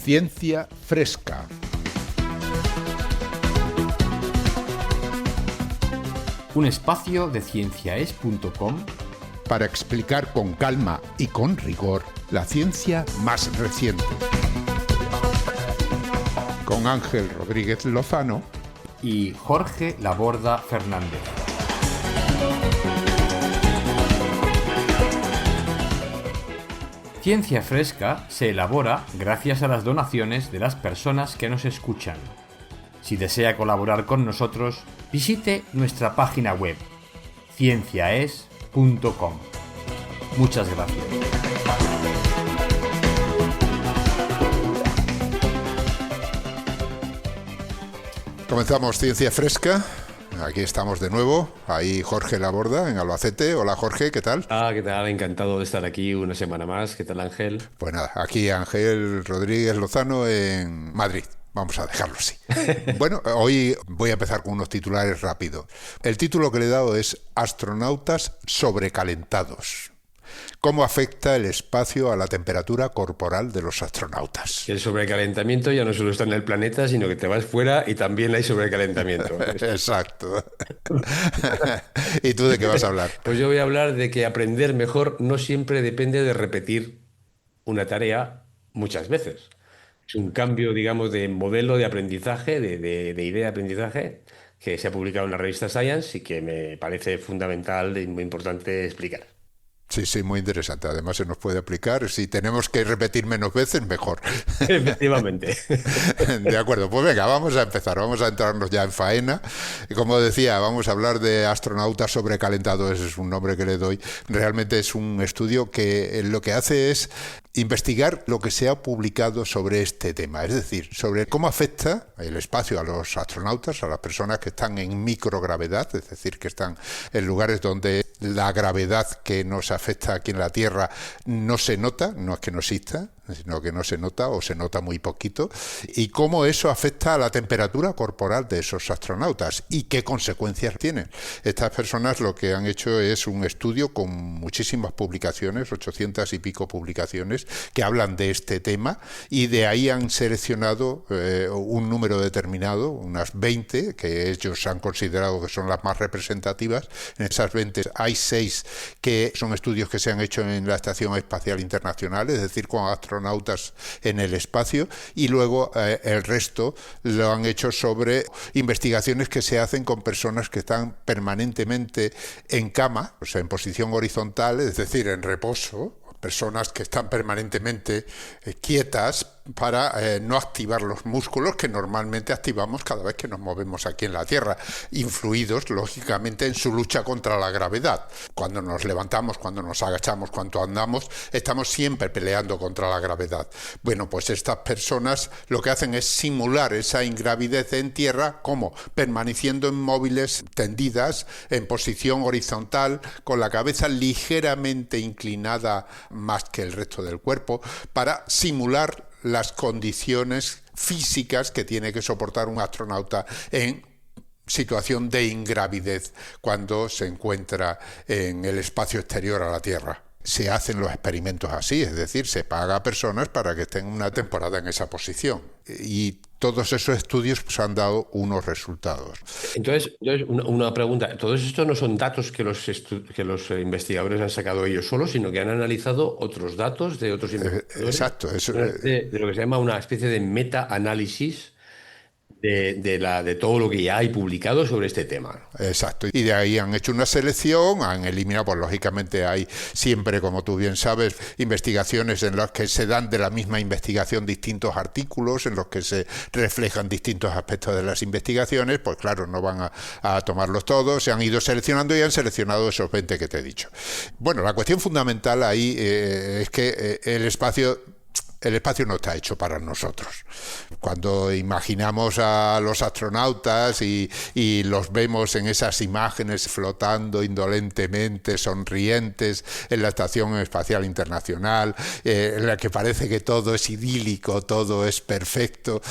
Ciencia Fresca. Un espacio de cienciaes.com Para explicar con calma y con rigor la ciencia más reciente. Con Ángel Rodríguez Lozano y Jorge Laborda Fernández. Ciencia Fresca se elabora gracias a las donaciones de las personas que nos escuchan. Si desea colaborar con nosotros, visite nuestra página web cienciaes.com. Muchas gracias. Comenzamos Ciencia Fresca. Aquí estamos de nuevo. Ahí Jorge Laborda en Albacete. Hola Jorge, ¿qué tal? ¿Qué tal? Encantado de estar aquí una semana más. ¿Qué tal, Ángel? Pues nada, aquí Ángel Rodríguez Lozano en Madrid. Vamos a dejarlo así. Bueno, hoy voy a empezar con unos titulares rápidos. El título que le he dado es Astronautas sobrecalentados. ¿Cómo afecta el espacio a la temperatura corporal de los astronautas? El sobrecalentamiento ya no solo está en el planeta, sino que te vas fuera y también hay sobrecalentamiento. Exacto. ¿Y tú de qué vas a hablar? Pues yo voy a hablar de que aprender mejor no siempre depende de repetir una tarea muchas veces. Es un cambio, digamos, de modelo de aprendizaje, de idea de aprendizaje, que se ha publicado en la revista Science y que me parece fundamental y muy importante explicar. Sí, muy interesante. Además se nos puede aplicar. Si tenemos que repetir menos veces, mejor. Efectivamente. De acuerdo, pues venga, vamos a empezar. Vamos a entrarnos ya en faena. Y como decía, vamos a hablar de astronautas sobrecalentados. Ese es un nombre que le doy. Realmente es un estudio que lo que hace es investigar lo que se ha publicado sobre este tema, es decir, sobre cómo afecta el espacio a los astronautas, a las personas que están en microgravedad, es decir, que están en lugares donde la gravedad que nos afecta aquí en la Tierra no se nota, no es que no exista, sino que no se nota o se nota muy poquito, y cómo eso afecta a la temperatura corporal de esos astronautas y qué consecuencias tienen. Estas personas lo que han hecho es un estudio con muchísimas publicaciones, 800 y pico publicaciones, que hablan de este tema, y de ahí han seleccionado un número determinado, unas 20, que ellos han considerado que son las más representativas. En esas 20 hay 6 que son estudios que se han hecho en la Estación Espacial Internacional, es decir, con astronautas en el espacio, y luego el resto lo han hecho sobre investigaciones que se hacen con personas que están permanentemente en cama, o sea, en posición horizontal, es decir, en reposo, personas que están permanentemente quietas para no activar los músculos que normalmente activamos cada vez que nos movemos aquí en la Tierra, influidos lógicamente en su lucha contra la gravedad. Cuando nos levantamos, cuando nos agachamos, cuando andamos, estamos siempre peleando contra la gravedad. Bueno, pues estas personas lo que hacen es simular esa ingravidez en tierra, como permaneciendo inmóviles, tendidas en posición horizontal, con la cabeza ligeramente inclinada más que el resto del cuerpo, para simular las condiciones físicas que tiene que soportar un astronauta en situación de ingravidez cuando se encuentra en el espacio exterior a la Tierra. Se hacen los experimentos así, es decir, se paga a personas para que estén una temporada en esa posición. Y todos esos estudios pues, han dado unos resultados. Entonces una pregunta. Todos estos no son datos que los investigadores han sacado ellos solos, sino que han analizado otros datos de otros investigadores. Exacto. Eso, de lo que se llama una especie de meta-análisis de todo lo que ya hay publicado sobre este tema. Exacto. Y de ahí han hecho una selección, han eliminado, pues lógicamente hay siempre, como tú bien sabes, investigaciones en las que se dan de la misma investigación distintos artículos, en los que se reflejan distintos aspectos de las investigaciones, pues claro, no van a tomarlos todos, se han ido seleccionando y han seleccionado esos 20 que te he dicho. Bueno, la cuestión fundamental ahí es que el espacio no está hecho para nosotros. Cuando imaginamos a los astronautas y los vemos en esas imágenes flotando indolentemente, sonrientes, en la Estación Espacial Internacional, en la que parece que todo es idílico, todo es perfecto,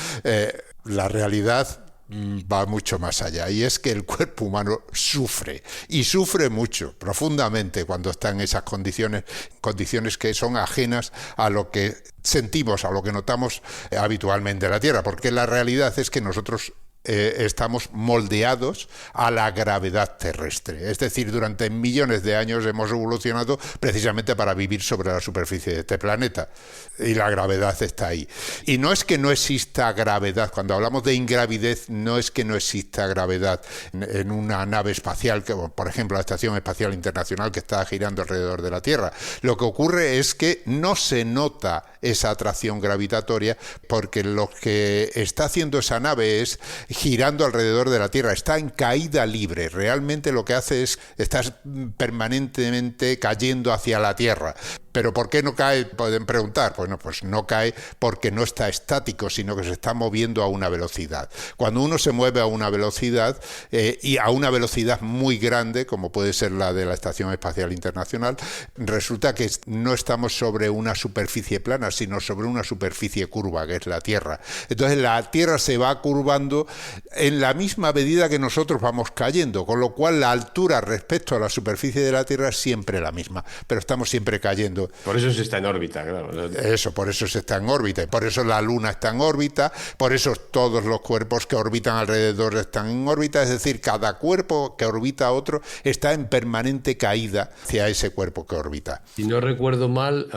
la realidad va mucho más allá, y es que el cuerpo humano sufre, y sufre mucho, profundamente, cuando está en esas condiciones que son ajenas a lo que sentimos, a lo que notamos habitualmente en la Tierra, porque la realidad es que nosotros estamos moldeados a la gravedad terrestre. Es decir, durante millones de años hemos evolucionado precisamente para vivir sobre la superficie de este planeta. Y la gravedad está ahí. Y no es que no exista gravedad. Cuando hablamos de ingravidez, no es que no exista gravedad en una nave espacial, que, por ejemplo, la Estación Espacial Internacional, que está girando alrededor de la Tierra. Lo que ocurre es que no se nota esa atracción gravitatoria, porque lo que está haciendo esa nave es girando alrededor de la Tierra, está en caída libre. Realmente lo que hace es estar permanentemente cayendo hacia la Tierra. ¿Pero por qué no cae? Pueden preguntar. Bueno, pues no cae porque no está estático, sino que se está moviendo a una velocidad. Cuando uno se mueve a una velocidad, y a una velocidad muy grande, como puede ser la de la Estación Espacial Internacional, resulta que no estamos sobre una superficie plana, sino sobre una superficie curva, que es la Tierra. Entonces la Tierra se va curvando en la misma medida que nosotros vamos cayendo, con lo cual la altura respecto a la superficie de la Tierra es siempre la misma, pero estamos siempre cayendo. Por eso se está en órbita, claro. Eso, por eso se está en órbita, y por eso la Luna está en órbita, por eso todos los cuerpos que orbitan alrededor están en órbita, es decir, cada cuerpo que orbita a otro está en permanente caída hacia ese cuerpo que orbita. Si no recuerdo mal,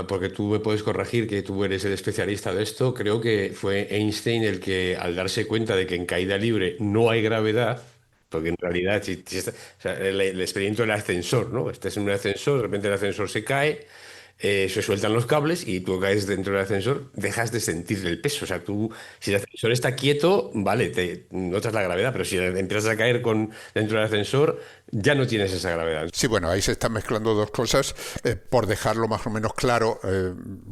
porque tú me puedes corregir, que tú eres el especialista de esto, creo que fue Einstein el que, al darse cuenta de que en caída libre no hay gravedad, porque en realidad o sea, el experimento del ascensor, ¿no? Estás en un ascensor, de repente el ascensor se cae, se sueltan los cables y tú caes dentro del ascensor, dejas de sentir el peso. O sea, tú, si el ascensor está quieto, vale, te notas la gravedad, pero si empiezas a caer dentro del ascensor, ya no tienes esa gravedad. Sí, bueno, ahí se están mezclando dos cosas. Por dejarlo más o menos claro,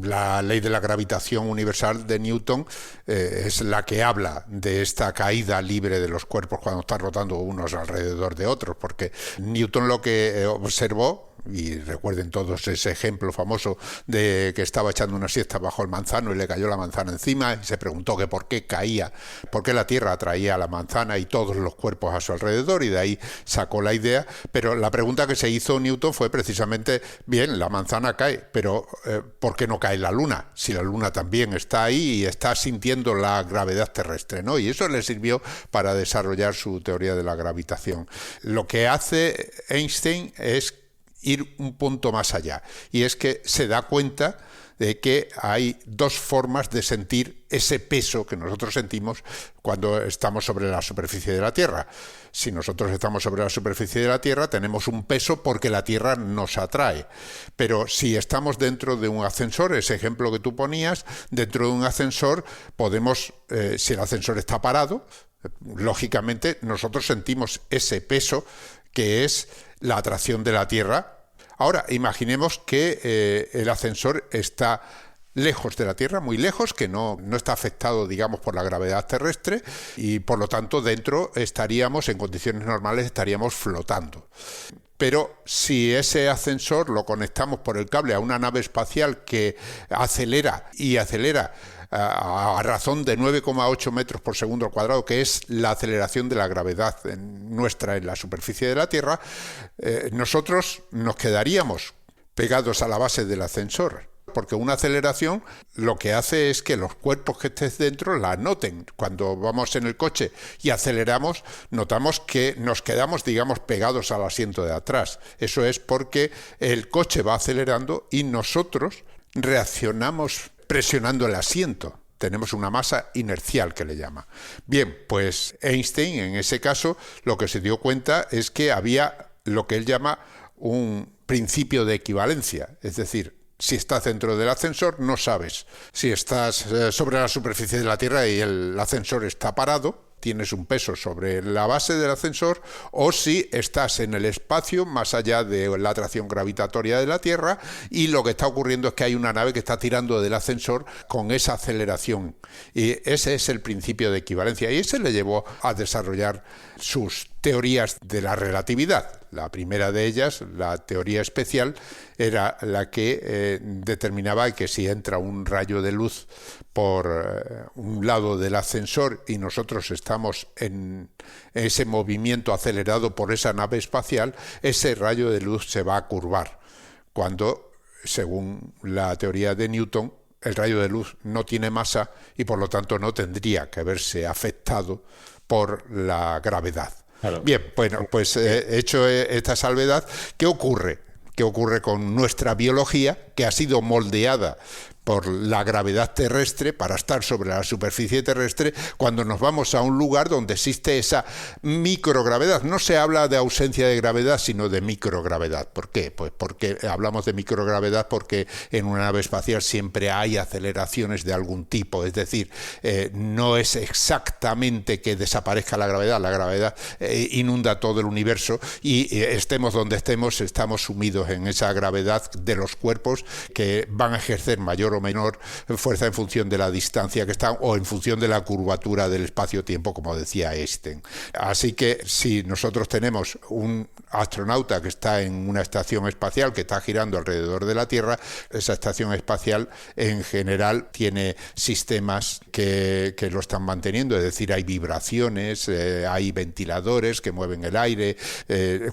la ley de la gravitación universal de Newton es la que habla de esta caída libre de los cuerpos cuando están rotando unos alrededor de otros, porque Newton lo que observó, y recuerden todos ese ejemplo famoso de que estaba echando una siesta bajo el manzano y le cayó la manzana encima, y se preguntó que por qué caía, por qué la Tierra atraía a la manzana y todos los cuerpos a su alrededor, y de ahí sacó la idea. Pero la pregunta que se hizo Newton fue precisamente, bien, la manzana cae, pero ¿por qué no cae la Luna? Si la Luna también está ahí y está sintiendo la gravedad terrestre, ¿no? Y eso le sirvió para desarrollar su teoría de la gravitación. Lo que hace Einstein es ir un punto más allá, y es que se da cuenta de que hay dos formas de sentir ese peso que nosotros sentimos cuando estamos sobre la superficie de la Tierra. Si nosotros estamos sobre la superficie de la Tierra, tenemos un peso porque la Tierra nos atrae. Pero si estamos dentro de un ascensor, ese ejemplo que tú ponías, dentro de un ascensor podemos, si el ascensor está parado, lógicamente nosotros sentimos ese peso que es la atracción de la Tierra. Ahora, imaginemos que el ascensor está lejos de la Tierra, muy lejos, que no está afectado, digamos, por la gravedad terrestre, y por lo tanto dentro estaríamos, en condiciones normales, estaríamos flotando. Pero si ese ascensor lo conectamos por el cable a una nave espacial que acelera a razón de 9,8 metros por segundo al cuadrado, que es la aceleración de la gravedad nuestra en la superficie de la Tierra, nosotros nos quedaríamos pegados a la base del ascensor, porque una aceleración lo que hace es que los cuerpos que estés dentro la noten. Cuando vamos en el coche y aceleramos, notamos que nos quedamos, digamos, pegados al asiento de atrás. Eso es porque el coche va acelerando y nosotros reaccionamos presionando el asiento. Tenemos una masa inercial, que le llama. Bien, pues Einstein en ese caso lo que se dio cuenta es que había lo que él llama un principio de equivalencia. Es decir, si estás dentro del ascensor no sabes si estás sobre la superficie de la Tierra y el ascensor está parado, tienes un peso sobre la base del ascensor, o si estás en el espacio más allá de la atracción gravitatoria de la Tierra y lo que está ocurriendo es que hay una nave que está tirando del ascensor con esa aceleración. Y ese es el principio de equivalencia, y ese le llevó a desarrollar sus teorías de la relatividad. La primera de ellas, la teoría especial, era la que determinaba que si entra un rayo de luz por un lado del ascensor y nosotros estamos en ese movimiento acelerado por esa nave espacial, ese rayo de luz se va a curvar, cuando, según la teoría de Newton, el rayo de luz no tiene masa y por lo tanto no tendría que verse afectado por la gravedad. Claro. Bien, bueno, pues hecho esta salvedad, ¿qué ocurre? ¿Qué ocurre con nuestra biología, que ha sido moldeada por la gravedad terrestre para estar sobre la superficie terrestre, cuando nos vamos a un lugar donde existe esa microgravedad? No se habla de ausencia de gravedad, sino de microgravedad. ¿Por qué? Pues porque hablamos de microgravedad porque en una nave espacial siempre hay aceleraciones de algún tipo, es decir, no es exactamente que desaparezca la gravedad inunda todo el universo y estemos donde estemos, estamos sumidos en esa gravedad de los cuerpos que van a ejercer mayor o menor fuerza en función de la distancia que están o en función de la curvatura del espacio-tiempo, como decía Einstein. Así que si nosotros tenemos un astronauta que está en una estación espacial que está girando alrededor de la Tierra, esa estación espacial en general tiene sistemas que lo están manteniendo, es decir, hay vibraciones, hay ventiladores que mueven el aire,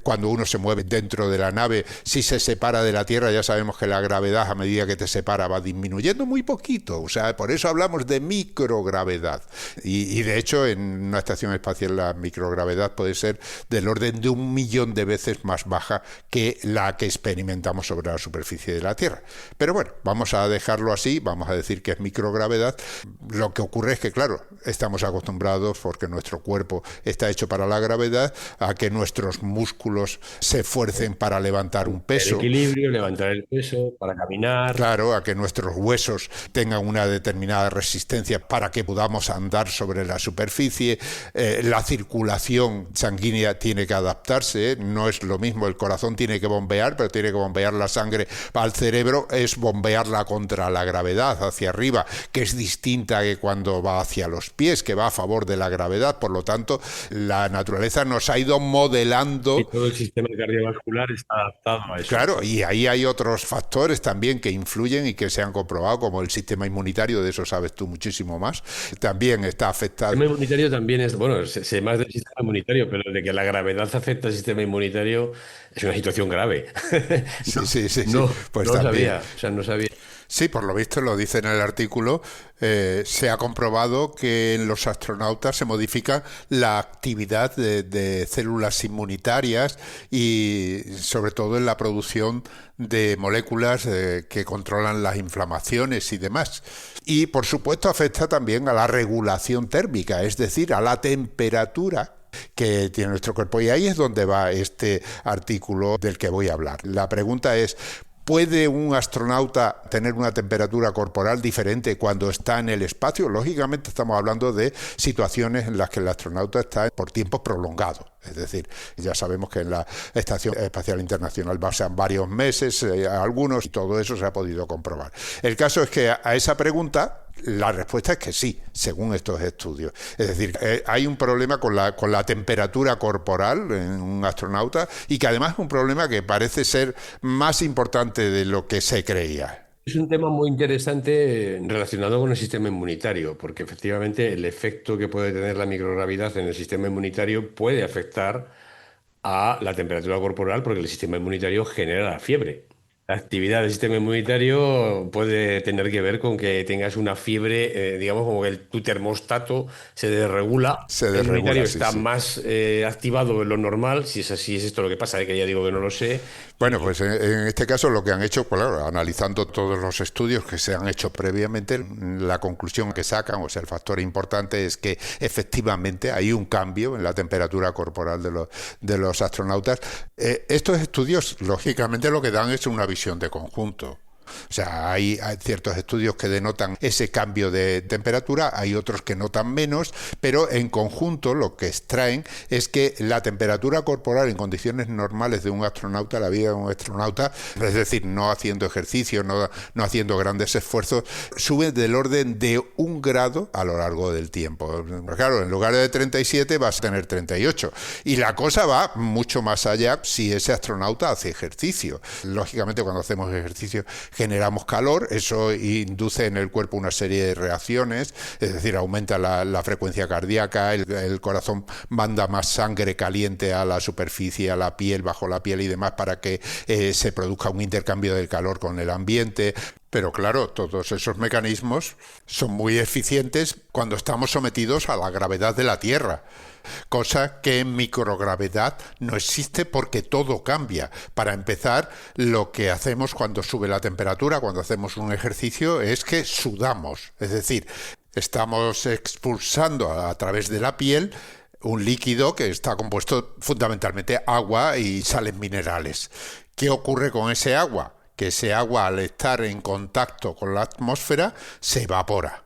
cuando uno se mueve dentro de la nave, si se separa de la Tierra, ya sabemos que la gravedad a medida que te separa va disminuyendo muy poquito, o sea, por eso hablamos de microgravedad y de hecho en una estación espacial la microgravedad puede ser del orden de 1.000.000 de veces más baja que la que experimentamos sobre la superficie de la Tierra. Pero bueno, vamos a dejarlo así, vamos a decir que es microgravedad. Lo que ocurre es que, claro, estamos acostumbrados, porque nuestro cuerpo está hecho para la gravedad, a que nuestros músculos se esfuercen para levantar un peso. El equilibrio, levantar el peso, para caminar. Claro, a que nuestros huesos tengan una determinada resistencia para que podamos andar sobre la superficie. La circulación sanguínea tiene que adaptarse, no es lo mismo, el corazón tiene que bombear, pero tiene que bombear la sangre al cerebro, es bombearla contra la gravedad, hacia arriba, que es distinta que cuando va hacia los pies, que va a favor de la gravedad. Por lo tanto, la naturaleza nos ha ido modelando. Y todo el sistema cardiovascular está adaptado a eso. Claro, y ahí hay otros factores también que influyen y que se han comprobado, como el sistema inmunitario, de eso sabes tú muchísimo más, también está afectado. El sistema inmunitario también es, bueno, sé más del sistema inmunitario, pero de que la gravedad afecta al sistema inmunitario es una situación grave. Sí. No, Pues no también. sabía, o sea, no sabía. Sí, por lo visto lo dice en el artículo, se ha comprobado que en los astronautas se modifica la actividad de células inmunitarias y sobre todo en la producción de moléculas que controlan las inflamaciones y demás. Y por supuesto afecta también a la regulación térmica, es decir, a la temperatura que tiene nuestro cuerpo. Y ahí es donde va este artículo del que voy a hablar. La pregunta es: ¿puede un astronauta tener una temperatura corporal diferente cuando está en el espacio? Lógicamente estamos hablando de situaciones en las que el astronauta está por tiempos prolongados. Es decir, ya sabemos que en la Estación Espacial Internacional pasan varios meses, algunos, y todo eso se ha podido comprobar. El caso es que a esa pregunta la respuesta es que sí, según estos estudios. Es decir, hay un problema con la temperatura corporal en un astronauta y que además es un problema que parece ser más importante de lo que se creía. Es un tema muy interesante relacionado con el sistema inmunitario, porque efectivamente el efecto que puede tener la microgravedad en el sistema inmunitario puede afectar a la temperatura corporal, porque el sistema inmunitario genera la fiebre. La actividad del sistema inmunitario puede tener que ver con que tengas una fiebre, digamos, como que tu termostato se desregula. El inmunitario está más activado de lo normal. Si es así, es esto lo que pasa, que ya digo que no lo sé. Bueno, pues en este caso lo que han hecho, pues claro, analizando todos los estudios que se han hecho previamente, la conclusión que sacan, o sea, el factor importante es que efectivamente hay un cambio en la temperatura corporal de los astronautas. Estos estudios, lógicamente, lo que dan es una visión de conjunto. O sea, hay ciertos estudios que denotan ese cambio de temperatura, hay otros que notan menos, pero en conjunto lo que extraen es que la temperatura corporal en condiciones normales de un astronauta, la vida de un astronauta, es decir, no haciendo ejercicio, no haciendo grandes esfuerzos, sube del orden de 1 grado a lo largo del tiempo. Claro, en lugar de 37 vas a tener 38. Y la cosa va mucho más allá si ese astronauta hace ejercicio. Lógicamente, cuando hacemos ejercicio generamos calor, eso induce en el cuerpo una serie de reacciones, es decir, aumenta la frecuencia cardíaca, el corazón manda más sangre caliente a la superficie, a la piel, bajo la piel y demás, para que se produzca un intercambio del calor con el ambiente. Pero claro, todos esos mecanismos son muy eficientes cuando estamos sometidos a la gravedad de la Tierra, cosa que en microgravedad no existe porque todo cambia. Para empezar, lo que hacemos cuando sube la temperatura, cuando hacemos un ejercicio, es que sudamos, es decir, estamos expulsando a través de la piel un líquido que está compuesto fundamentalmente agua y sales minerales. ¿Qué ocurre con ese agua? Que ese agua, al estar en contacto con la atmósfera, se evapora.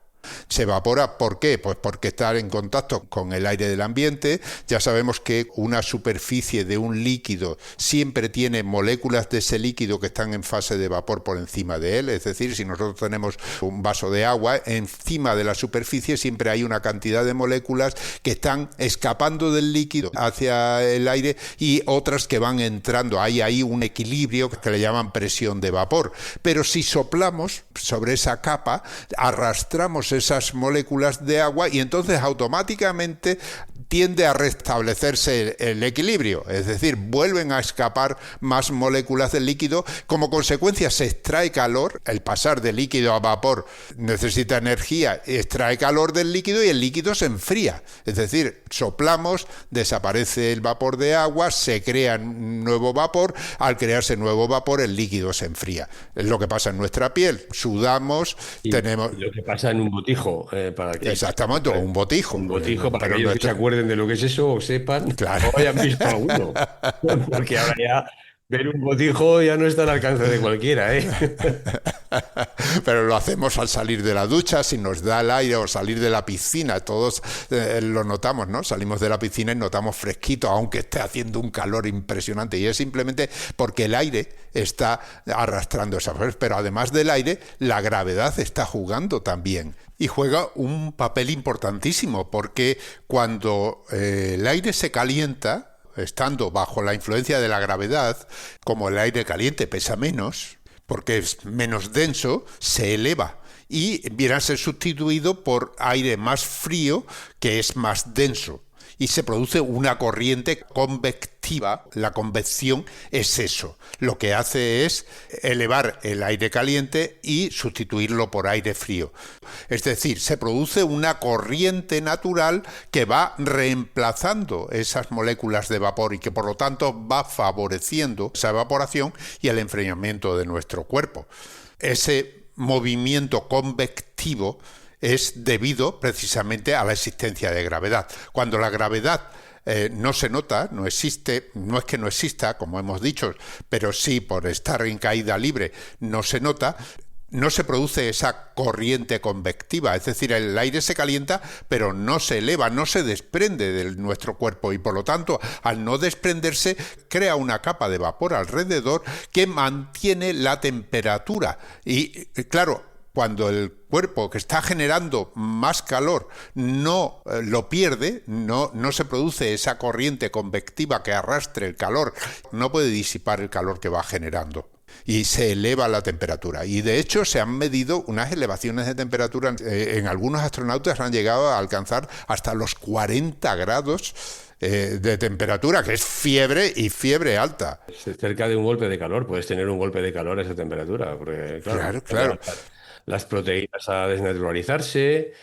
¿Se evapora por qué? Pues porque está en contacto con el aire del ambiente. Ya sabemos que una superficie de un líquido siempre tiene moléculas de ese líquido que están en fase de vapor por encima de él. Es decir, si nosotros tenemos un vaso de agua, encima de la superficie siempre hay una cantidad de moléculas que están escapando del líquido hacia el aire y otras que van entrando. Hay ahí un equilibrio que le llaman presión de vapor. Pero si soplamos sobre esa capa, arrastramos esas moléculas de agua y entonces automáticamente tiende a restablecerse el equilibrio, es decir, vuelven a escapar más moléculas del líquido, como consecuencia se extrae calor, el pasar de líquido a vapor necesita energía, extrae calor del líquido y el líquido se enfría, es decir, soplamos, desaparece el vapor de agua, se crea un nuevo vapor, al crearse nuevo vapor el líquido se enfría, es lo que pasa en nuestra piel, sudamos, tenemos... Lo que pasa en un botijo, para que... Exactamente, un botijo. Un botijo, para que ellos se acuerden de lo que es eso, o sepan, claro, o hayan visto alguno. Porque ahora ya ver un botijo ya no está al alcance de cualquiera, ¿eh? Pero lo hacemos al salir de la ducha, si nos da el aire, o salir de la piscina, todos lo notamos, ¿no? Salimos de la piscina y notamos fresquito, aunque esté haciendo un calor impresionante, y es simplemente porque el aire está arrastrando esa fuerza, pero además del aire, la gravedad está jugando también. Y juega un papel importantísimo, porque cuando el aire se calienta, estando bajo la influencia de la gravedad, como el aire caliente pesa menos, porque es menos denso, se eleva y viene a ser sustituido por aire más frío que es más denso. Y se produce una corriente convectiva. La convección es eso. Lo que hace es elevar el aire caliente y sustituirlo por aire frío. Es decir, se produce una corriente natural que va reemplazando esas moléculas de vapor y que por lo tanto va favoreciendo esa evaporación y el enfriamiento de nuestro cuerpo. Ese movimiento convectivo es debido precisamente a la existencia de gravedad. Cuando la gravedad no se nota, no existe, no es que no exista, como hemos dicho, pero sí por estar en caída libre no se nota, no se produce esa corriente convectiva, es decir, el aire se calienta, pero no se eleva, no se desprende de nuestro cuerpo y por lo tanto, al no desprenderse, crea una capa de vapor alrededor que mantiene la temperatura. Y claro, cuando el cuerpo que está generando más calor no lo pierde, no se produce esa corriente convectiva que arrastre el calor, no puede disipar el calor que va generando. Y se eleva la temperatura. Y de hecho se han medido unas elevaciones de temperatura. En algunos astronautas han llegado a alcanzar hasta los 40 grados de temperatura, que es fiebre y fiebre alta. Cerca de un golpe de calor, puedes tener un golpe de calor a esa temperatura. Porque, claro. Las proteínas a desnaturalizarse,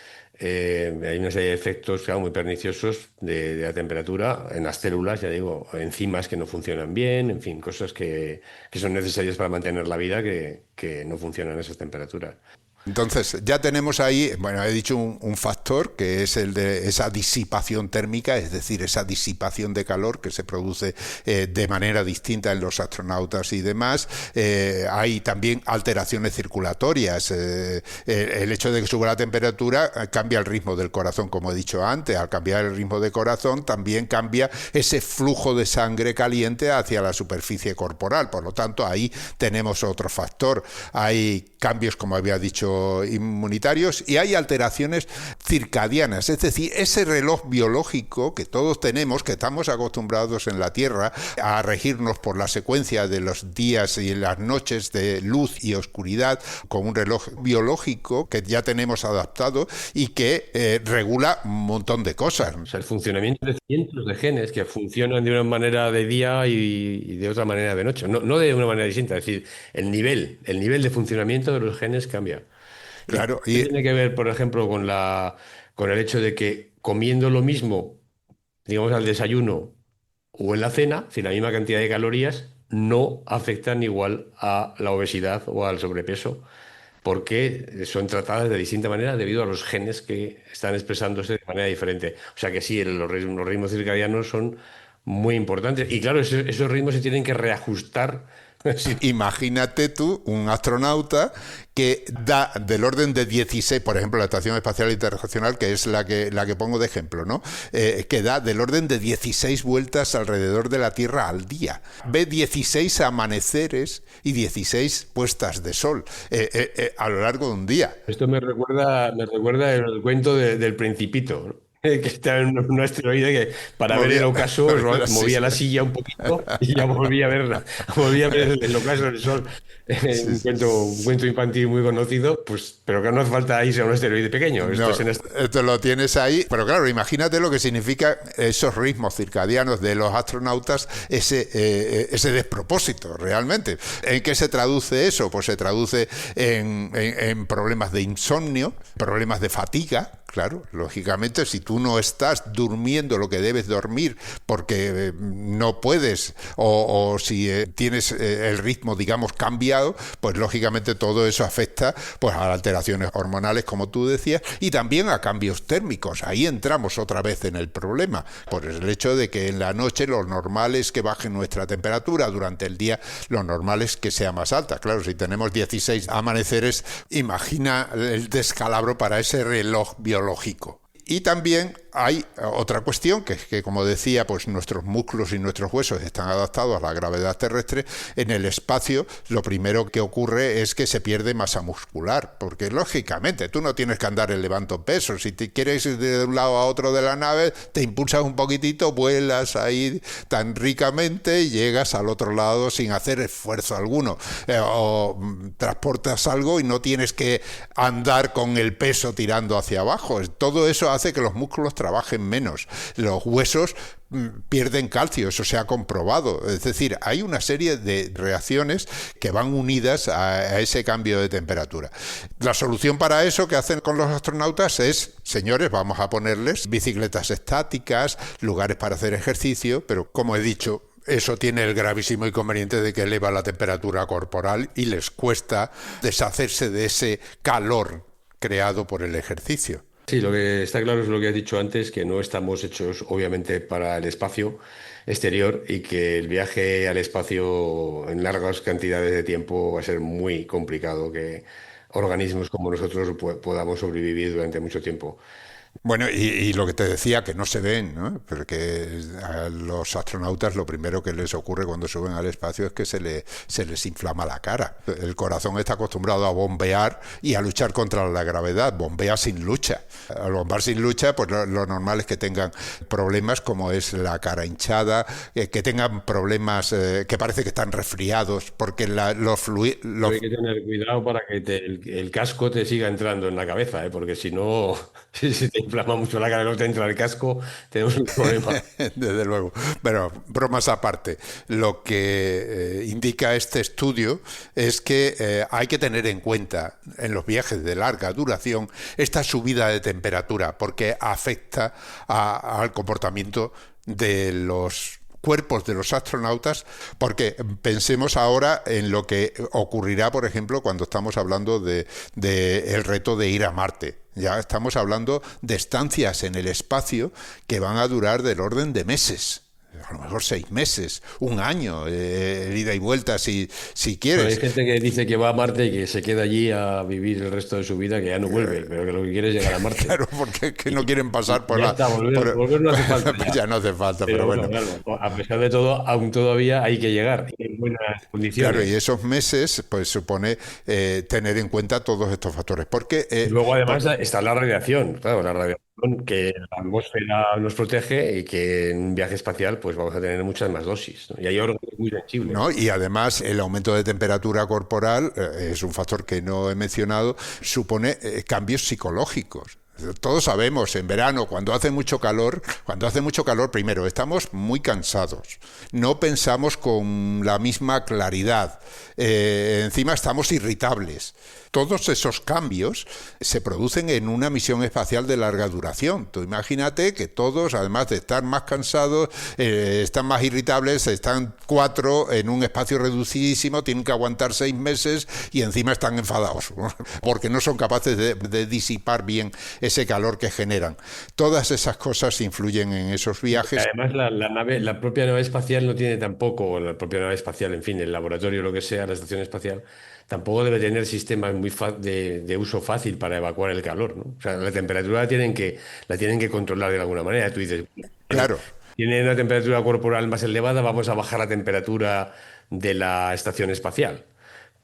hay una serie de efectos, claro, muy perniciosos de la temperatura en las células, ya digo, enzimas que no funcionan bien, en fin, cosas que son necesarias para mantener la vida que no funcionan a esas temperaturas. Entonces, ya tenemos ahí, bueno, he dicho un factor que es el de esa disipación térmica, es decir, esa disipación de calor que se produce de manera distinta en los astronautas y demás. Hay también alteraciones circulatorias. El hecho de que suba la temperatura cambia el ritmo del corazón, como he dicho antes. Al cambiar el ritmo del corazón, también cambia ese flujo de sangre caliente hacia la superficie corporal. Por lo tanto, ahí tenemos otro factor. Hay cambios, como había dicho o inmunitarios, y hay alteraciones circadianas, es decir, ese reloj biológico que todos tenemos, que estamos acostumbrados en la Tierra a regirnos por la secuencia de los días y las noches de luz y oscuridad, con un reloj biológico que ya tenemos adaptado y que regula un montón de cosas. O sea, el funcionamiento de cientos de genes que funcionan de una manera de día y de otra manera de noche, no de una manera distinta, es decir, el nivel de funcionamiento de los genes cambia. Claro, ¿Qué tiene que ver, por ejemplo, con el hecho de que comiendo lo mismo, digamos, al desayuno o en la cena, si la misma cantidad de calorías, no afectan igual a la obesidad o al sobrepeso, porque son tratadas de distinta manera debido a los genes que están expresándose de manera diferente. O sea que sí, los ritmos circadianos son muy importantes. Y claro, esos ritmos se tienen que reajustar. Sí. imagínate tú un astronauta que da del orden de 16, por ejemplo, la Estación Espacial Internacional, que es la que pongo de ejemplo, ¿no? Que da del orden de 16 vueltas alrededor de la Tierra al día. Ve 16 amaneceres y 16 puestas de sol a lo largo de un día. Esto me recuerda el cuento del Principito, ¿no? Que está en un asteroide que para ver el ocaso movía la silla un poquito y ya volvía a ver el ocaso del Sol. Un cuento infantil muy conocido, pues, pero que no hace falta irse a un asteroide pequeño. No, esto lo tienes ahí, pero claro, imagínate lo que significa esos ritmos circadianos de los astronautas, ese despropósito realmente. ¿En qué se traduce eso? Pues se traduce en problemas de insomnio, problemas de fatiga. Claro, lógicamente, si tú no estás durmiendo lo que debes dormir porque no puedes o si tienes el ritmo, digamos, cambiado, pues lógicamente todo eso afecta pues a alteraciones hormonales, como tú decías, y también a cambios térmicos. Ahí entramos otra vez en el problema, por el hecho de que en la noche lo normal es que baje nuestra temperatura, durante el día lo normal es que sea más alta. Claro, si tenemos 16 amaneceres, imagina el descalabro para ese reloj biológico. Y también hay otra cuestión, que es que, como decía, pues nuestros músculos y nuestros huesos están adaptados a la gravedad terrestre. En el espacio, lo primero que ocurre es que se pierde masa muscular, porque lógicamente tú no tienes que andar elevando pesos. Si te quieres ir de un lado a otro de la nave, te impulsas un poquitito, vuelas ahí tan ricamente y llegas al otro lado sin hacer esfuerzo alguno. O transportas algo y no tienes que andar con el peso tirando hacia abajo. Todo eso hace que los músculos trabajen menos. Los huesos pierden calcio, eso se ha comprobado. Es decir, hay una serie de reacciones que van unidas a ese cambio de temperatura. La solución para eso que hacen con los astronautas es, señores, vamos a ponerles bicicletas estáticas, lugares para hacer ejercicio, pero como he dicho, eso tiene el gravísimo inconveniente de que eleva la temperatura corporal y les cuesta deshacerse de ese calor creado por el ejercicio. Sí, lo que está claro es lo que has dicho antes, que no estamos hechos obviamente para el espacio exterior y que el viaje al espacio en largas cantidades de tiempo va a ser muy complicado, que organismos como nosotros podamos sobrevivir durante mucho tiempo. Bueno, y lo que te decía, que no se ven, ¿no? Porque a los astronautas lo primero que les ocurre cuando suben al espacio es que se les inflama la cara. El corazón está acostumbrado a bombear y a luchar contra la gravedad, bombea sin lucha. Al bombear sin lucha, pues lo normal es que tengan problemas como es la cara hinchada, que tengan problemas que parece que están resfriados, porque los fluidos... Hay que tener cuidado para que el casco te siga entrando en la cabeza, ¿eh? Porque si no, si te inflama mucho la cara y no te entra el casco, tenemos un problema. Desde luego. Pero bromas aparte, lo que indica este estudio es que hay que tener en cuenta en los viajes de larga duración esta subida de temperatura, porque afecta al comportamiento de los cuerpos de los astronautas, porque pensemos ahora en lo que ocurrirá, por ejemplo, cuando estamos hablando de el reto de ir a Marte. Ya estamos hablando de estancias en el espacio que van a durar del orden de meses. A lo mejor 6 meses, un año, ida y vuelta si Pero hay quieres. gente que dice que va a Marte y que se queda allí a vivir el resto de su vida, que ya no vuelve, pero que lo que quiere es llegar a Marte. Claro, porque es que no quieren pasar por Ya la... está, volver no hace falta Pues ya. ya no hace falta, pero Pero bueno, bueno. claro, a pesar de todo, aún todavía hay que llegar y en buenas Claro, y condiciones. esos meses, pues supone tener en cuenta todos estos factores. Porque, Y luego además está la radiación, claro, la radiación que la atmósfera nos protege y que en un viaje espacial pues vamos a tener muchas más dosis, ¿no? Y hay órganos muy sensibles. ¿no? Y además el aumento de temperatura corporal es un factor que no he mencionado, supone cambios psicológicos. Todos sabemos, en verano, cuando hace mucho calor, primero, estamos muy cansados, no pensamos con la misma claridad, encima estamos irritables. Todos esos cambios se producen en una misión espacial de larga duración. Tú imagínate que todos, además de estar más cansados, están más irritables, están 4 en un espacio reducidísimo, tienen que aguantar 6 meses y encima están enfadados, ¿no? Porque no son capaces de disipar bien ese calor que generan. Todas esas cosas influyen en esos viajes. Además, la propia nave espacial no tiene tampoco, o la propia nave espacial, en fin, el laboratorio, lo que sea, la estación espacial, tampoco debe tener sistemas de uso fácil para evacuar el calor, ¿no? O sea, la temperatura la tienen que controlar de alguna manera. Tú dices, tiene, Claro, tiene una temperatura corporal más elevada, vamos a bajar la temperatura de la estación espacial.